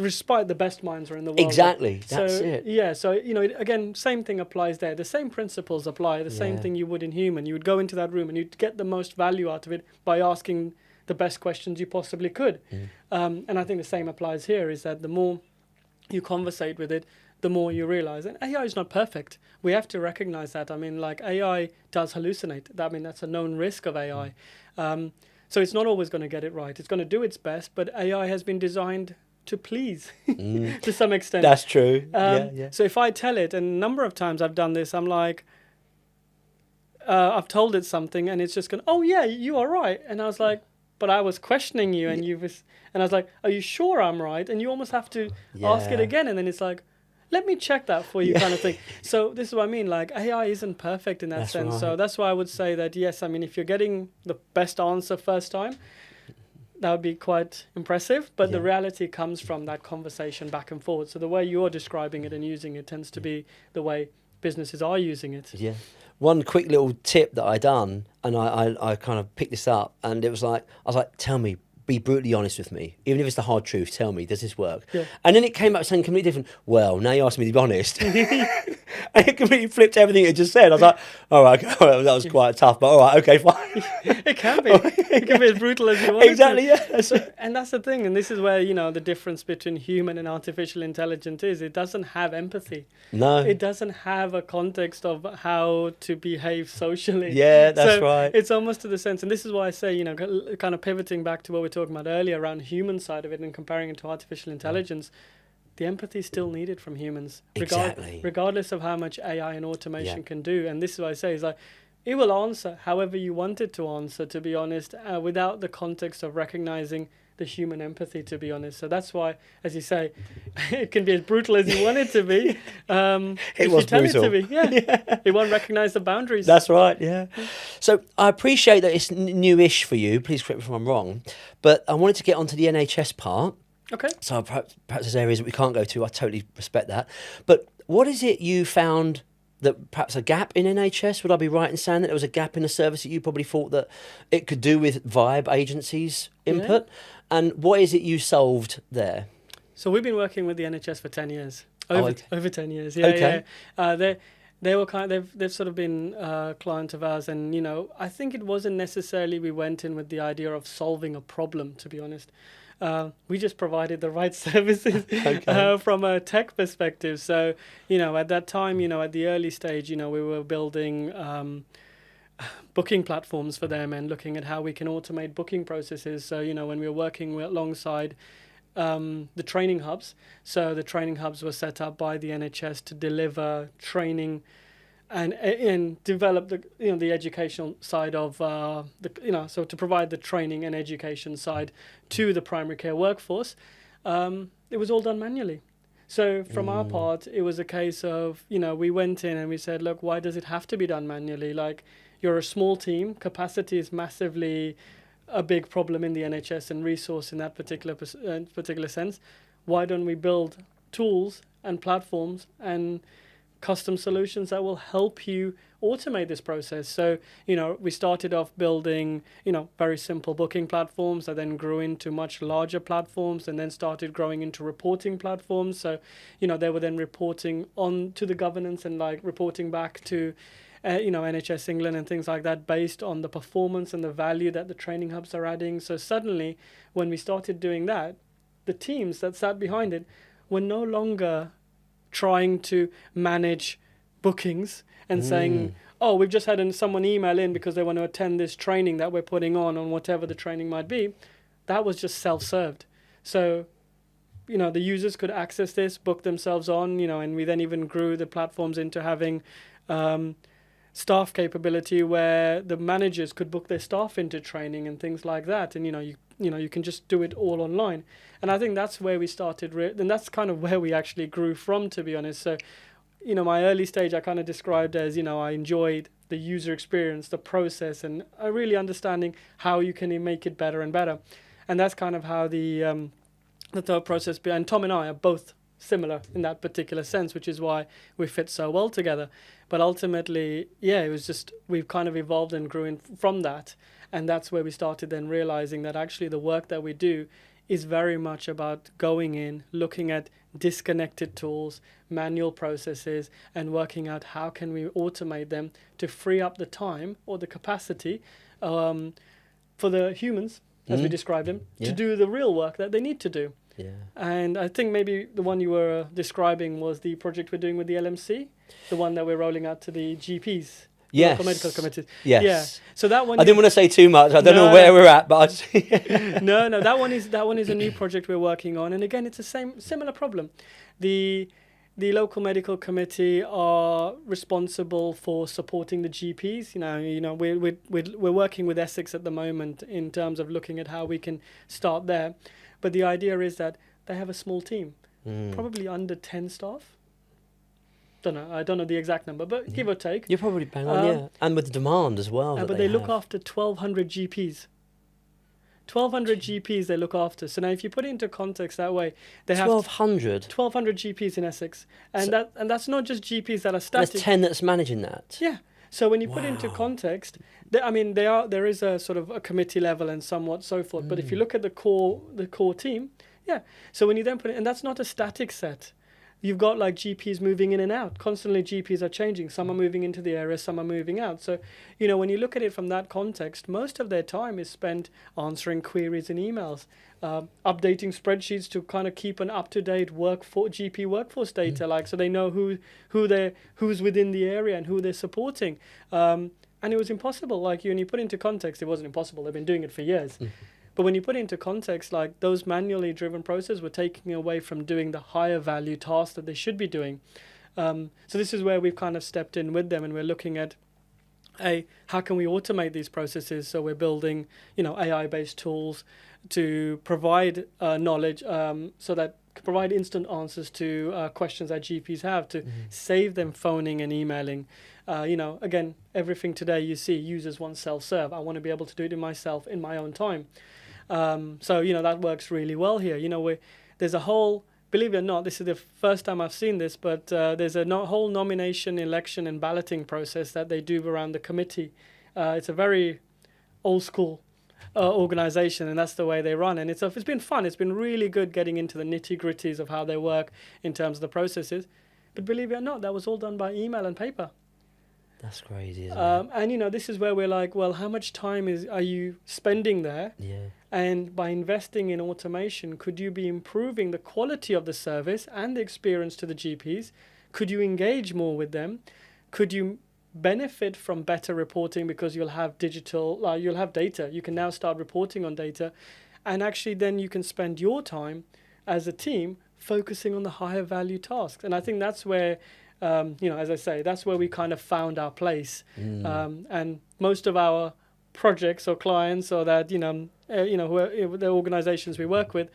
Despite the best minds are in the world. Exactly. That's it. Yeah. So, again, same thing applies there. The same principles apply. The same thing you would in human. You would go into that room and you'd get the most value out of it by asking the best questions you possibly could. And I think the same applies here, is that the more you conversate with it, the more you realize. And AI is not perfect. We have to recognize that. I mean, like, AI does hallucinate. That's a known risk of AI. So it's not always going to get it right. It's going to do its best, but AI has been designed to please to some extent. That's true. So if I tell it, and a number of times I've done this, I'm like, I've told it something and it's just gone, "Oh yeah, you are right." And I was like, but I was questioning you, and and I was like, are you sure I'm right? And you almost have to ask it Yeah. again, and then it's like, let me check that for you, kind of thing. So this is what I mean, like AI isn't perfect in that That's sense. right. So that's why I would say that, yes, I mean, if you're getting the best answer first time, that would be quite impressive. But the Yeah. reality comes from that conversation back and forward. So the way you're describing it and using it tends to be the way businesses are using it. Yeah. One quick little tip that I done, and I kind of picked this up, and it was like, I was like, tell me, be brutally honest with me. Even if it's the hard truth, tell me, does this work? Yeah. And then it came back saying completely different. Well, now you asked me to be honest. And it completely flipped everything it just said. I was like, all right, that was quite tough, but all right, okay, fine. It can be. It can be as brutal as you want Exactly, it to. yeah. So, And that's the thing, and this is where, you know, the difference between human and artificial intelligence is it doesn't have empathy. no. It doesn't have a context of how to behave socially. Yeah, that's So right. it's almost to the sense, and this is why I say, you know, kind of pivoting back to what we were talking about earlier around human side of it and comparing it to artificial intelligence, the empathy is still needed from humans, Exactly. regardless of how much AI and automation Yeah. can do. And this is what I say is like, it will answer however you want it to answer, to be honest, without the context of recognizing the human empathy, to be honest. So that's why, as you say, it can be as brutal as you want it to be. If was you tell brutal. it to be, yeah. It won't recognize the boundaries. That's right, yeah. So I appreciate that it's newish for you. Please correct me if I'm wrong. But I wanted to get onto the NHS part. Okay. So perhaps there's areas that we can't go to. I totally respect that. But what is it you found that perhaps a gap in NHS? Would I be right in saying that there was a gap in the service that you probably thought that it could do with Vibe agencies' input? And what is it you solved there? So we've been working with the NHS for 10 years. Oh, Over 10 years. Yeah, Okay. yeah. They were they've sort of been client of ours, and you know, I think it wasn't necessarily we went in with the idea of solving a problem, to be honest. We just provided the right services from a tech perspective. So, you know, at that time, you know, at the early stage, you know, we were building booking platforms for them and looking at how we can automate booking processes. So, you know, when we were working alongside the training hubs, so the training hubs were set up by the NHS to deliver training and develop the educational side of so to provide the training and education side to the primary care workforce. It was all done manually. So from our part, it was a case of, you know, we went in and we said, look, why does it have to be done manually? Like, you're a small team, capacity is massively a big problem in the NHS and resource in that particular sense. Why don't we build tools and platforms and custom solutions that will help you automate this process? So, you know, we started off building, you know, very simple booking platforms that then grew into much larger platforms and then started growing into reporting platforms. So, you know, they were then reporting on to the governance and like reporting back to NHS England and things like that based on the performance and the value that the training hubs are adding. So suddenly, when we started doing that, the teams that sat behind it were no longer trying to manage bookings and saying, oh, we've just had someone email in because they want to attend this training that we're putting on whatever the training might be. That was just self-served. So, you know, the users could access this, book themselves on, you know, and we then even grew the platforms into having staff capability where the managers could book their staff into training and things like that. And, you can just do it all online. And I think that's where we started, and that's kind of where we actually grew from, to be honest. So, you know, my early stage I kind of described as, you know, I enjoyed the user experience, the process, and really understanding how you can make it better and better. And that's kind of how the thought process, and Tom and I are both similar in that particular sense, which is why we fit so well together. But ultimately, yeah, it was just, we've kind of evolved and grew from that. And that's where we started then realizing that actually the work that we do is very much about going in, looking at disconnected tools, manual processes, and working out how can we automate them to free up the time or the capacity for the humans, as we described them, to do the real work that they need to do. Yeah. And I think maybe the one you were describing was the project we're doing with the LMC, the one that we're rolling out to the GPs. Yes. Local medical committees. Yes. Yeah. So that one. I didn't want to say too much. I don't know where we're at, but I just No, that one is a new project we're working on, and again, it's the similar problem. The the local medical committee are responsible for supporting the GPs. We're working with Essex at the moment in terms of looking at how we can start there. But the idea is that they have a small team, probably under 10 staff. I don't know the exact number, but give or take. You're probably bang on, yeah. And with the demand as well. But they look after 1,200 GPs. 1,200 GPs they look after. So now if you put it into context that way, they have 1,200 GPs in Essex. And that's not just GPs that are static. There's 10 that's managing that. Yeah. So when you put it into context, there is a sort of a committee level and somewhat so forth. But if you look at the core team, yeah. So when you then put it, and that's not a static set. You've got like GPs moving in and out. Constantly GPs are changing. Some are moving into the area, some are moving out. So, when you look at it from that context, most of their time is spent answering queries and emails, updating spreadsheets to kind of keep an up-to-date GP workforce data, so they know who's within the area and who they're supporting. And it was impossible. When you put it into context, it wasn't impossible. They've been doing it for years. But when you put it into context, those manually driven processes were taking away from doing the higher value tasks that they should be doing. So this is where we've kind of stepped in with them, and we're looking at how can we automate these processes? So we're building, AI-based tools to provide knowledge, so that provide instant answers to questions that GPs have, to save them phoning and emailing. Again, everything today you see, users want self-serve. I want to be able to do it myself in my own time. So that works really well here. There's a whole, believe it or not, this is the first time I've seen this, but there's a whole nomination, election and balloting process that they do around the committee. It's a very old school organization, and that's the way they run. And it's been fun. It's been really good getting into the nitty-gritties of how they work in terms of the processes. But believe it or not, that was all done by email and paper. That's crazy, isn't it? And this is where we're like, well, how much time are you spending there? Yeah. And by investing in automation, could you be improving the quality of the service and the experience to the GPs? Could you engage more with them? Could you benefit from better reporting because you'll have you'll have data. You can now start reporting on data. And actually then you can spend your time as a team focusing on the higher value tasks. And I think that's where, as I say, that's where we kind of found our place. And most of our projects or clients or that, the organizations we work with,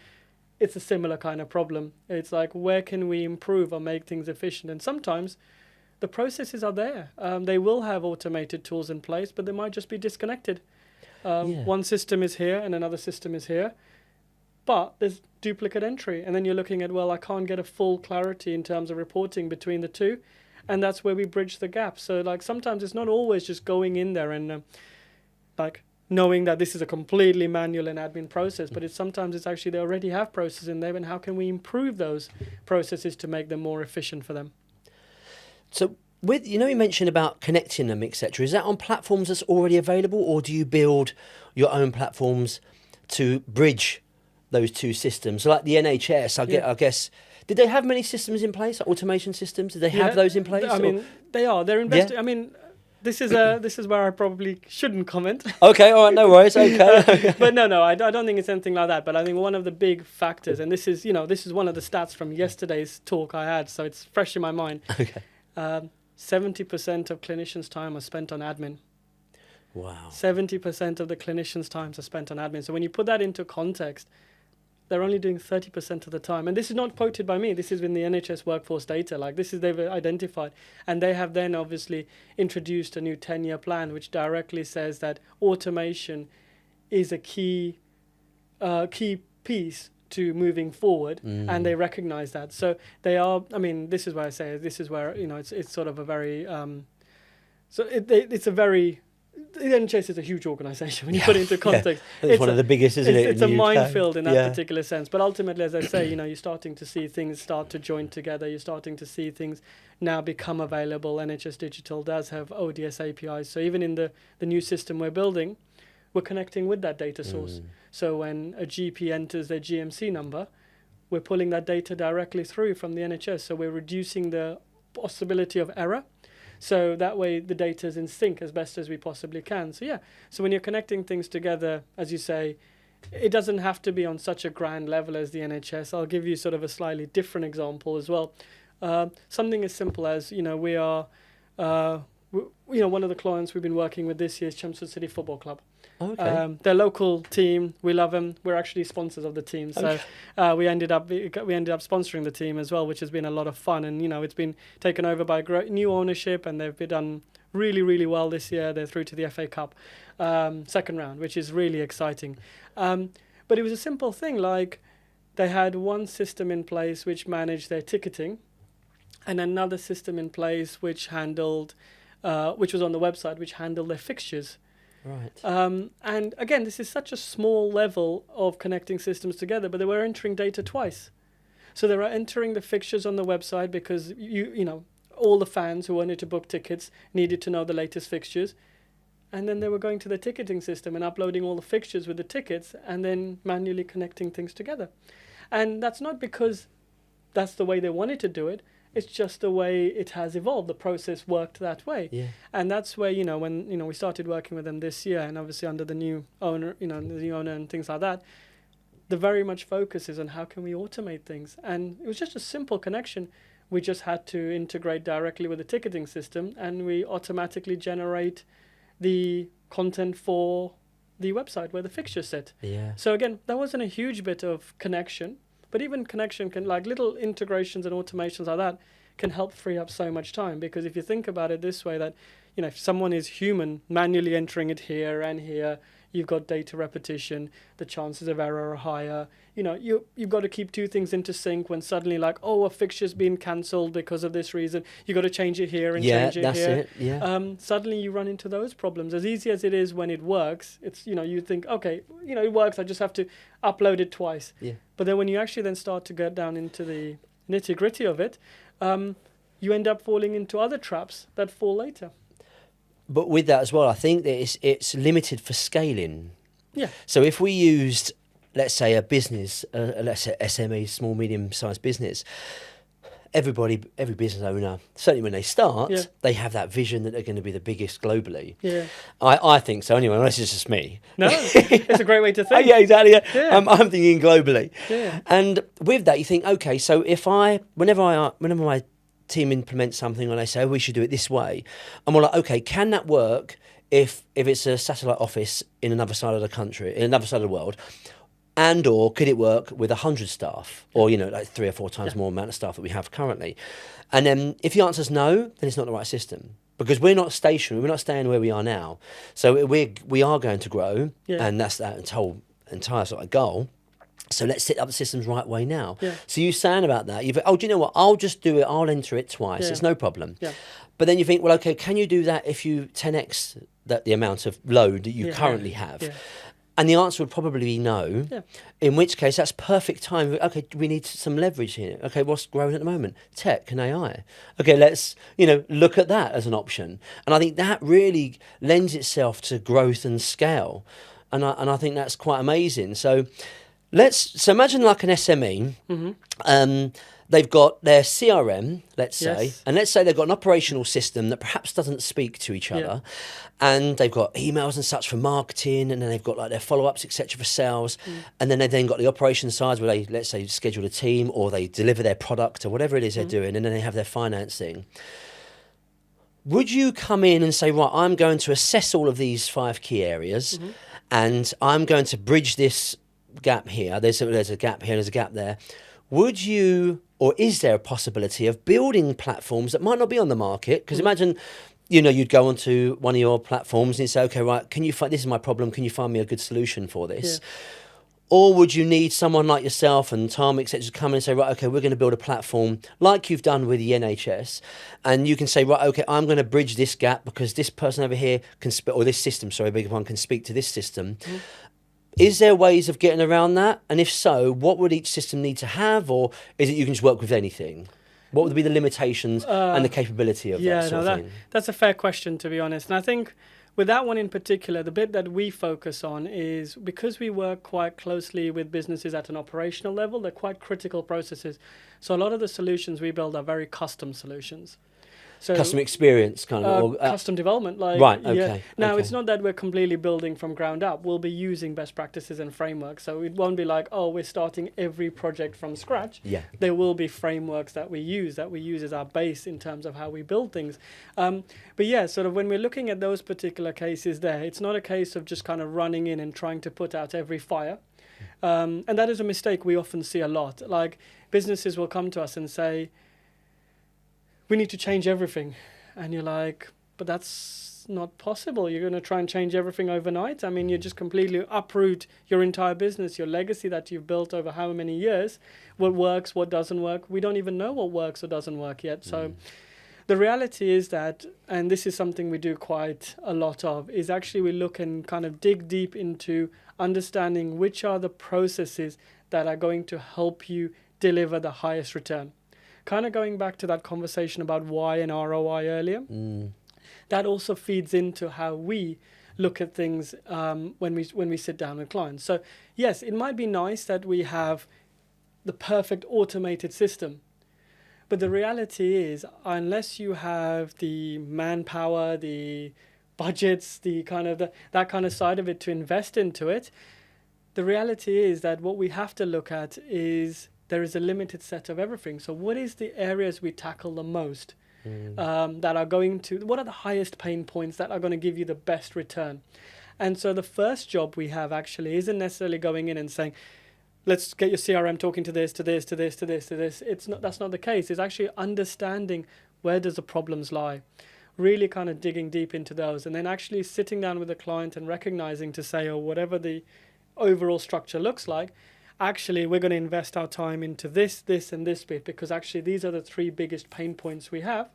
it's a similar kind of problem. It's like, where can we improve or make things efficient? And sometimes the processes are there. They will have automated tools in place, but they might just be disconnected. One system is here and another system is here, but there's duplicate entry. And then you're looking at, well, I can't get a full clarity in terms of reporting between the two. And that's where we bridge the gap. So sometimes it's not always just going in there and knowing that this is a completely manual and admin process, but sometimes it's actually they already have processes in there, and how can we improve those processes to make them more efficient for them? So you mentioned about connecting them, etc. Is that on platforms that's already available, or do you build your own platforms to bridge those two systems? So like the NHS, I guess, did they have many systems in place, like automation systems? Did they have those in place? They are. They're investing. This is where I probably shouldn't comment. Okay, all right, no worries. Okay. But no, I don't think it's anything like that. But I think one of the big factors, and this is one of the stats from yesterday's talk I had, so it's fresh in my mind. Okay. 70% of clinicians' time are spent on admin. Wow. 70% of the clinicians' times are spent on admin. So when you put that into context, they're only doing 30% of the time. And this is not quoted by me. This is in the NHS workforce data. They've identified. And they have then obviously introduced a new 10-year plan, which directly says that automation is a key piece to moving forward. And they recognize that. So they are, this is where I say, this is where, it's sort of a very, it's a very, the NHS is a huge organisation when you put it into context. It's one of the biggest, isn't it? It's a minefield in that particular sense. But ultimately, as I say, you're starting to see things start to join together. You're starting to see things now become available. NHS Digital does have ODS APIs. So even in the new system we're building, we're connecting with that data source. So when a GP enters their GMC number, we're pulling that data directly through from the NHS. So we're reducing the possibility of error. So that way the data is in sync as best as we possibly can. So so when you're connecting things together, as you say, it doesn't have to be on such a grand level as the NHS. I'll give you sort of a slightly different example as well. Something as simple as, we are, one of the clients we've been working with this year is Chelmsford City Football Club. Okay. Their local team, we love them. We're actually sponsors of the team, so we ended up sponsoring the team as well, which has been a lot of fun. And it's been taken over by new ownership, and they've been done really, really well this year. They're through to the FA Cup second round, which is really exciting. But it was a simple thing, like they had one system in place which managed their ticketing, and another system in place which handled, which was on the website, which handled their fixtures. Right. And again, this is such a small level of connecting systems together, but they were entering data twice. So they were entering the fixtures on the website because all the fans who wanted to book tickets needed to know the latest fixtures. And then they were going to the ticketing system and uploading all the fixtures with the tickets and then manually connecting things together. And that's not because that's the way they wanted to do it. It's just the way it has evolved. The process worked that way. Yeah. And that's where, when, we started working with them this year, and obviously under the new owner, the new owner and things like that, the very much focus is on how can we automate things. And it was just a simple connection. We just had to integrate directly with the ticketing system, and we automatically generate the content for the website where the fixtures sit. Yeah. So again, that wasn't a huge bit of connection. But even connection can, like little integrations and automations like that, can help free up so much time. Because if you think about it this way, that, if someone is human, manually entering it here and here, you've got data repetition, the chances of error are higher. You've got to keep two things into sync when suddenly a fixture's been cancelled because of this reason. You've got to change it here and change it here. It. Yeah. Suddenly you run into those problems. As easy as it is when it works, it's, you think, okay, it works, I just have to upload it twice. Yeah. But then when you actually then start to get down into the nitty-gritty of it, you end up falling into other traps that fall later. But with that as well, I think that it's limited for scaling. Yeah. So if we used, let's say, a business, let's say SME, small, medium-sized business, every business owner, certainly when they start, they have that vision that they're going to be the biggest globally. Yeah. I think so anyway, unless it's just me. No, it's a great way to think. Yeah, exactly. Yeah. I'm thinking globally. Yeah. And with that, you think, okay, so whenever my team implements something and they say, we should do it this way, I'm all like, okay, can that work if it's a satellite office in another side of the country, in another side of the world? And or could it work with 100 staff or, 3 or 4 times more amount of staff that we have currently? And then if the answer is no, then it's not the right system because we're not stationary. We're not staying where we are now. So we are going to grow and that's that whole entire sort of goal. So let's set up the systems right way now. Yeah. So you're saying about that, do you know what? I'll just do it. I'll enter it twice. It's no problem. Yeah. But then you think, well, okay, can you do that if you 10x the amount of load that you currently have? Yeah. And the answer would probably be no, in which case that's perfect time. Okay, we need some leverage here. Okay, what's growing at the moment? Tech and AI. Okay, let's, look at that as an option. And I think that really lends itself to growth and scale. And I think that's quite amazing. So imagine like an SME. Mm-hmm. They've got their CRM, let's say, and let's say they've got an operational system that perhaps doesn't speak to each other, and they've got emails and such for marketing, and then they've got like their follow-ups, etc. for sales, and then they've then got the operations side where they, let's say, schedule a team or they deliver their product or whatever it is they're doing, and then they have their financing. Would you come in and say, right, I'm going to assess all of these 5 key areas, and I'm going to bridge this gap here. There's a gap here, there's a gap there. Would you, or is there a possibility of building platforms that might not be on the market? Because imagine, you'd go onto one of your platforms and you say, okay, right, this is my problem. Can you find me a good solution for this? Yeah. Or would you need someone like yourself and Tom, etc., to come in and say, right, okay, we're going to build a platform like you've done with the NHS. And you can say, right, okay, I'm going to bridge this gap because this person over here or this system, can speak to this system. Mm. Is there ways of getting around that? And if so, what would each system need to have? Or is it you can just work with anything? What would be the limitations and the capability of that sort of thing? That's a fair question, to be honest. And I think with that one in particular, the bit that we focus on is because we work quite closely with businesses at an operational level, they're quite critical processes. So a lot of the solutions we build are very custom solutions. So Customer experience kind of. custom development, like Right, yeah. okay, Now okay. it's not that we're completely building from ground up. We'll be using best practices and frameworks. So it won't be like, oh, we're starting every project from scratch. Yeah. There will be frameworks that we use as our base in terms of how we build things. But yeah, sort of when we're looking at those particular cases there, it's not a case of just kind of running in and trying to put out every fire. And that is a mistake we often see a lot. Like businesses will come to us and say, we need to change everything. And you're like, but that's not possible. You're going to try and change everything overnight. I mean, you just completely uproot your entire business, your legacy that you've built over how many years, what works, what doesn't work. We don't even know what works or doesn't work yet. So the reality is that, and this is something we do quite a lot of, is actually we look and kind of dig deep into understanding which are the processes that are going to help you deliver the highest return. Kind of going back to that conversation about why and ROI earlier, that also feeds into how we look at things when we sit down with clients. So yes, it might be nice that we have the perfect automated system, but the reality is, unless you have the manpower, the budgets, that kind of side of it to invest into it, the reality is that what we have to look at is there is a limited set of everything. So what is the areas we tackle the most that are going to, what are the highest pain points that are going to give you the best return? And so the first job we have actually isn't necessarily going in and saying, let's get your CRM talking to this, to this, to this, to this, to this. That's not the case. It's actually understanding where does the problems lie, really kind of digging deep into those, and then actually sitting down with the client and recognizing to say, or whatever the overall structure looks like, actually we're going to invest our time into this, and this bit, because actually these are the three biggest pain points we have.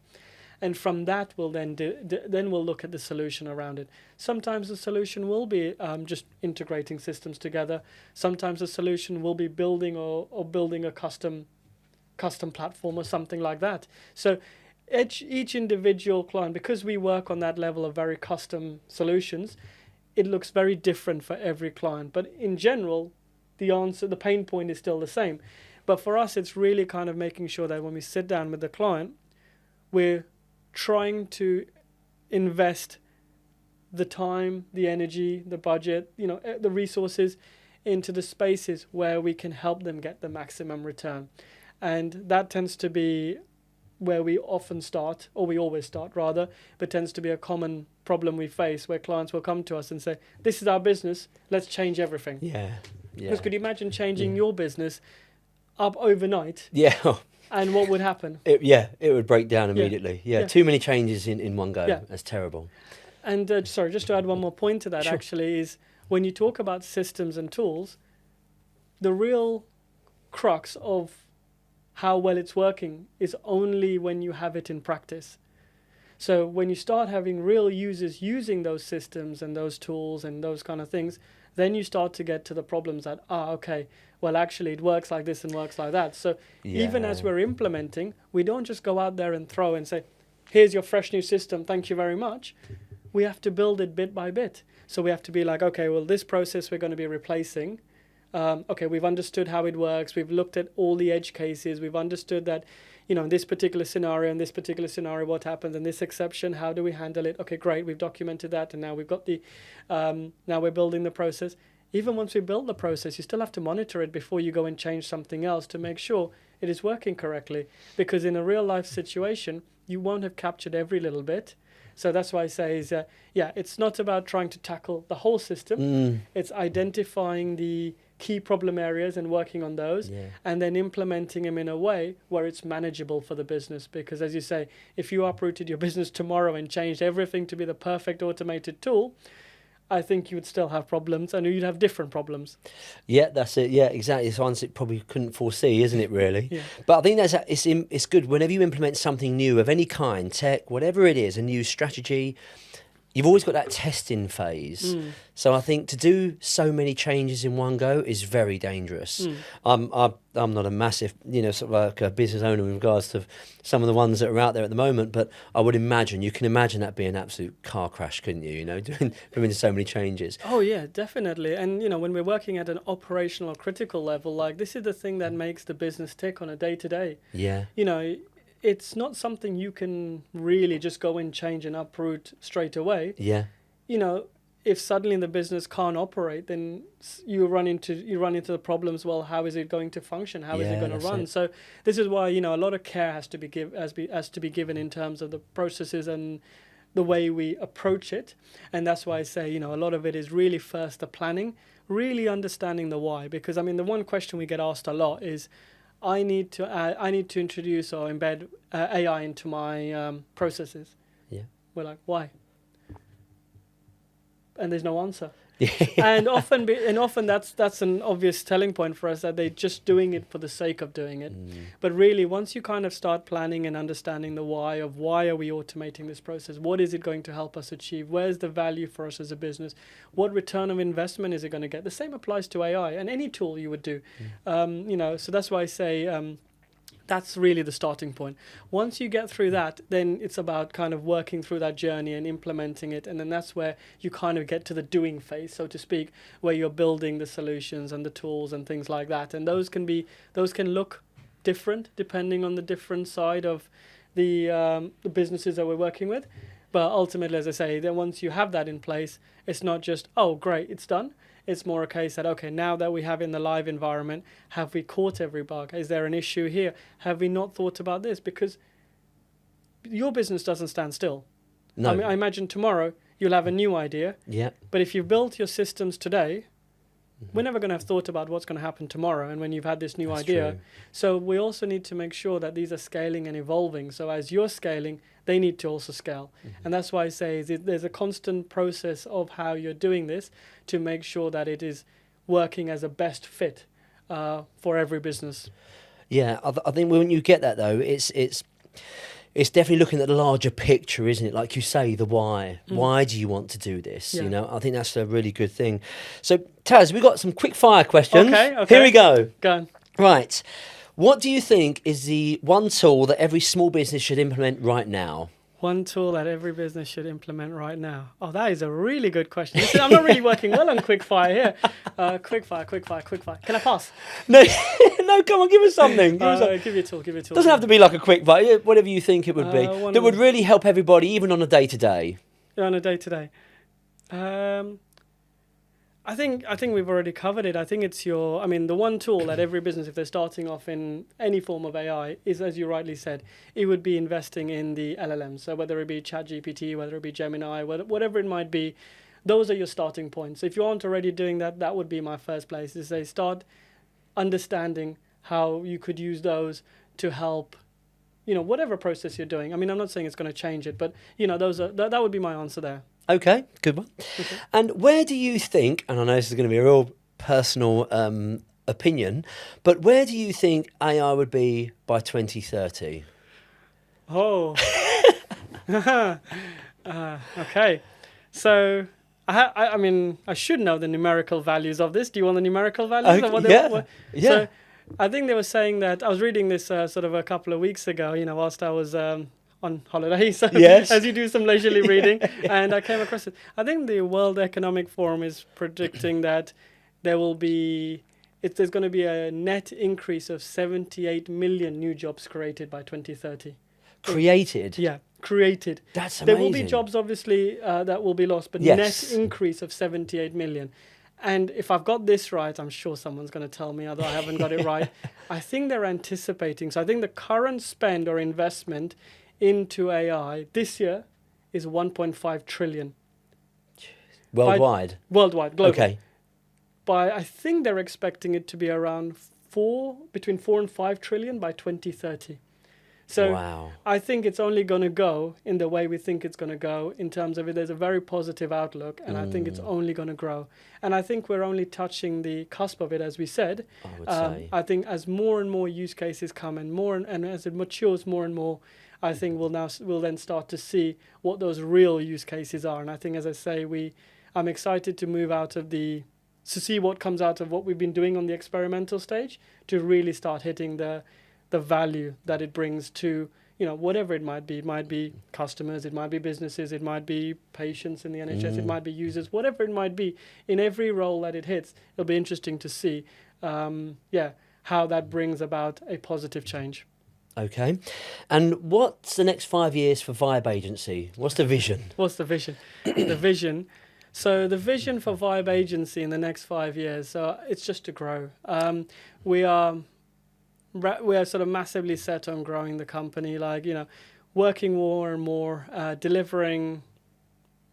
And from that, we'll then we'll look at the solution around it. Sometimes the solution will be just integrating systems together. Sometimes the solution will be building or building a custom platform or something like that. So each individual client, because we work on that level of very custom solutions, it looks very different for every client. But in general, the pain point is still the same. But for us, it's really kind of making sure that when we sit down with the client, we're trying to invest the time, the energy, the budget, the resources into the spaces where we can help them get the maximum return. And that tends to be where we often start, or we always start rather, but tends to be a common problem we face, where clients will come to us and say, this is our business, let's change everything. Yeah. Because could you imagine changing your business up overnight? Yeah. And what would happen? It would break down immediately. Yeah. Too many changes in one go. Yeah. That's terrible. And sorry, just to add one more point to that, Sure. actually, is when you talk about systems and tools, the real crux of how well it's working is only when you have it in practice. So when you start having real users using those systems and those tools and those kind of things, then you start to get to the problems that, okay, well, actually, it works like this and works like that. So even as we're implementing, we don't just go out there and throw and say, here's your fresh new system, thank you very much. We have to build it bit by bit. So we have to be like, okay, well, this process we're going to be replacing. Okay, we've understood how it works. We've looked at all the edge cases. We've understood that, in this particular scenario, what happens, and this exception, how do we handle it? Okay, great, we've documented that, and now we've got now we're building the process. Even once we build the process, you still have to monitor it before you go and change something else to make sure it is working correctly. Because in a real life situation, you won't have captured every little bit. So that's why I say is, it's not about trying to tackle the whole system. It's identifying the key problem areas and working on those, and then implementing them in a way where it's manageable for the business. Because as you say, if you uprooted your business tomorrow and changed everything to be the perfect automated tool, I think you would still have problems, and you'd have different problems. Yeah, that's it. Yeah, exactly. It's ones it probably couldn't foresee, isn't it, really? Yeah. But I think it's good whenever you implement something new of any kind, tech, whatever it is, a new strategy, you've always got that testing phase. So I think to do so many changes in one go is very dangerous. I'm not a massive, sort of like a business owner in regards to some of the ones that are out there at the moment, but I would imagine, you can imagine that being an absolute car crash, couldn't you, doing so many changes. Oh yeah, definitely. And when we're working at an operational critical level, like this is the thing that makes the business tick on a day-to-day. Yeah. it's not something you can really just go and change and uproot straight away. Yeah. You know, if suddenly the business can't operate, then you run into the problems. Well, how is it going to function? How is it going to run? So this is why, you know, a lot of care has to be given in terms of the processes and the way we approach it. And that's why I say, you know, a lot of it is really first the planning, really understanding the why. Because I mean, the one question we get asked a lot is, I need to introduce or embed AI into my processes. Yeah. We're like, why? And there's no answer. and often that's an obvious telling point for us, that they're just doing it for the sake of doing it. But really, once you kind of start planning and understanding the why are we automating this process, what is it going to help us achieve, where's the value for us as a business, what return of investment is it going to get? The same applies to AI and any tool you would do. You know, so that's why I say that's really the starting point. Once you get through that, then it's about kind of working through that journey and implementing it. And then that's where you kind of get to the doing phase, so to speak, where you're building the solutions and the tools and things like that. And those can look different depending on the different side of the businesses that we're working with. But ultimately, as I say, then once you have that in place, it's not just, oh, great, it's done. It's more a case that, okay, now that we have in the live environment, have we caught every bug? Is there an issue here? Have we not thought about this? Because your business doesn't stand still. No. I mean, I imagine tomorrow you'll have a new idea. Yeah. But if you've built your systems today, we're never going to have thought about what's going to happen tomorrow and when you've had this new idea. True. So we also need to make sure that these are scaling and evolving. So as you're scaling, they need to also scale. And that's why I say there's a constant process of how you're doing this to make sure that it is working as a best fit for every business. Yeah, I think when you get that, though, it's definitely looking at the larger picture, isn't it? Like you say, the why. Why do you want to do this? Yeah. You know, I think that's a really good thing. So, Taz, we've got some quick fire questions. Okay. Here we go. Go on. Right. What do you think is the one tool that every small business should implement right now? One tool that every business should implement right now. Oh, that is a really good question. Listen, I'm not really working well on Quickfire here. Quickfire. Can I pass? No, no, come on, give us something. Give you a tool. Doesn't have to be like a quick fire, whatever you think it would be. That would really help everybody, even on a day-to-day. On a day-to-day. I think we've already covered it. I think it's the one tool that every business, if they're starting off in any form of AI, is, as you rightly said, it would be investing in the LLM. So whether it be ChatGPT, whether it be Gemini, whatever it might be, those are your starting points. If you aren't already doing that, that would be my first place, is say start understanding how you could use those to help, whatever process you're doing. I mean, I'm not saying it's going to change it, but, that would be my answer there. Okay, good one. Okay. And where do you think, and I know this is going to be a real personal opinion, but where do you think AI would be by 2030? Oh. Okay. So, I should know the numerical values of this. Do you want the numerical values? Yeah. So, I think they were saying that, I was reading this sort of a couple of weeks ago, whilst I was on holiday, so yes. As you do some leisurely reading, and I came across it. I think the World Economic Forum is predicting that there's going to be a net increase of 78 million new jobs created by 2030. Created? Yeah, created. That's amazing. There will be jobs, obviously, that will be lost, but yes. net increase of 78 million. And if I've got this right, I'm sure someone's going to tell me, although I haven't got it right. I think they're anticipating. So I think the current spend or investment into AI this year is 1.5 trillion. Worldwide? Worldwide, globally. Okay. But I think they're expecting it to be around between 4 and 5 trillion by 2030. So wow. I think it's only going to go in the way we think it's going to go, in terms of it. There's a very positive outlook, and I think it's only going to grow. And I think we're only touching the cusp of it, as we said. I would say. I think as more and more use cases come and as it matures more and more, I think we'll then start to see what those real use cases are. And I think, as I say, I'm excited to move to see what comes out of what we've been doing on the experimental stage, to really start hitting the value that it brings to, whatever it might be. It might be customers, it might be businesses, it might be patients in the NHS, it might be users, whatever it might be. In every role that it hits, it'll be interesting to see, how that brings about a positive change. Okay. And what's the next 5 years for Vibe Agency? What's the vision? What's the vision? The vision. So the vision for Vibe Agency in the next 5 years, it's just to grow. We are sort of massively set on growing the company, like, working more and more, delivering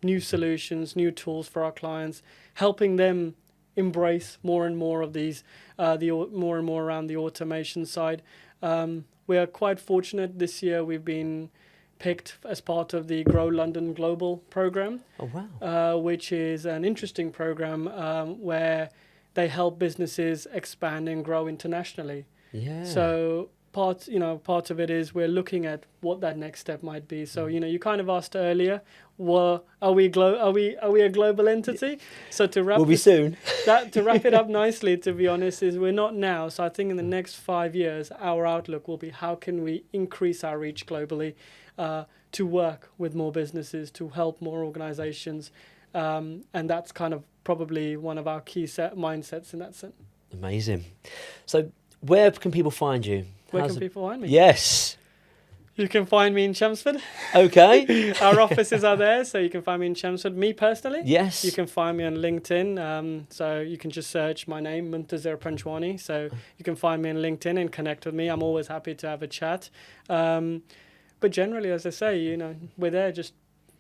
new solutions, new tools for our clients, helping them embrace more and more of these, more and more around the automation side. We are quite fortunate this year. We've been picked as part of the Grow London Global program. Oh, wow. Which is an interesting program where they help businesses expand and grow internationally. Yeah. So part of it is we're looking at what that next step might be. So you kind of asked earlier, well, are we a global entity? So to wrap we'll be soon. to wrap it up nicely, to be honest, is we're not now. So I think in the next 5 years, our outlook will be how can we increase our reach globally, to work with more businesses, to help more organizations, and that's kind of probably one of our key mindsets in that sense. Amazing. So where can people find you? Where can people find me? Yes. You can find me in Chelmsford. Okay. Our offices are there, so you can find me in Chelmsford. Me personally? Yes. You can find me on LinkedIn. So you can just search my name, Muntazir Panchwani. So you can find me on LinkedIn and connect with me. I'm always happy to have a chat. But generally, as I say, we're there. Just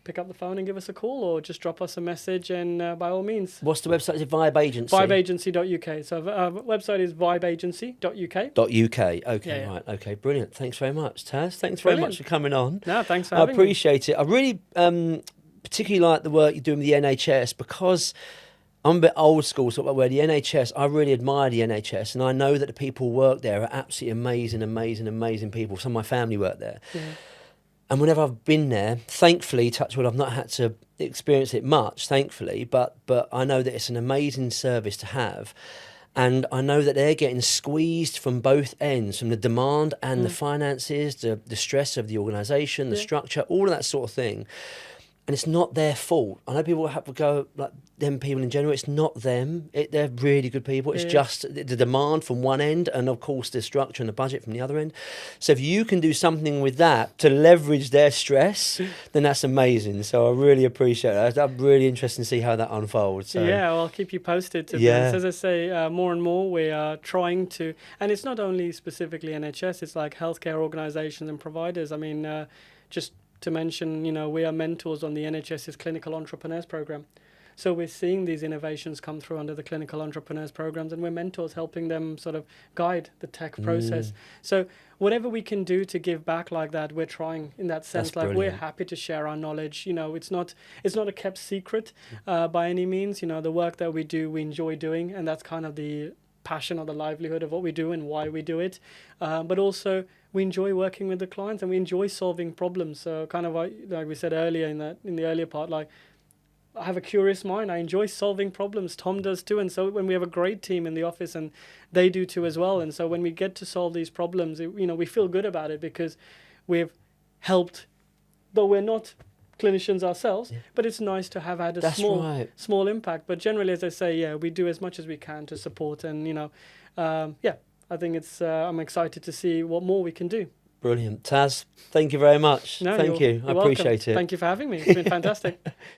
pick up the phone and give us a call, or just drop us a message, and by all means. What's the website? Is it Vibe Agency? Vibeagency.uk. So our website is vibeagency.uk. .uk. Okay, Yeah. Right. Okay, brilliant. Thanks very much, Taz. Thanks very much for coming on. No, thanks for having me. I appreciate it. I really particularly like the work you're doing with the NHS, because I'm a bit old school, sort of, where the NHS, I really admire the NHS, and I know that the people who work there are absolutely amazing people. Some of my family work there. Yeah. And whenever I've been there, thankfully, touch wood, I've not had to experience it much, thankfully, but I know that it's an amazing service to have. And I know that they're getting squeezed from both ends, from the demand and the finances, the stress of the organisation, the structure, all of that sort of thing. And it's not their fault. I know people have to go, like them people in general, it's not them. They're really good people. It's just the demand from one end, and of course the structure and the budget from the other end. So if you can do something with that to leverage their stress, then that's amazing. So I really appreciate that. I'm really interested to see how that unfolds. So. Yeah, well, I'll keep you posted. To be honest. As I say, more and more we are trying to, and it's not only specifically NHS, it's like healthcare organisations and providers. I mean, just to mention, we are mentors on the NHS's Clinical Entrepreneurs Programme. So we're seeing these innovations come through under the Clinical Entrepreneurs Programs, and we're mentors helping them sort of guide the tech process. So whatever we can do to give back like that, we're trying in that sense. That's like brilliant. We're happy to share our knowledge. It's not a kept secret by any means. The work that we do, we enjoy doing, and that's kind of the passion or the livelihood of what we do and why we do it. But also we enjoy working with the clients, and we enjoy solving problems. So kind of like we said earlier in the earlier part, like I have a curious mind. I enjoy solving problems. Tom does too. And so when we have a great team in the office, and they do too as well. And so when we get to solve these problems, we feel good about it because we've helped, though we're not clinicians ourselves, but it's nice to have had a small impact. But generally, as I say, we do as much as we can to support, and I think it's I'm excited to see what more we can do. Brilliant. Taz, thank you very much. No, thank you. I appreciate it. Thank you for having me. It's been fantastic.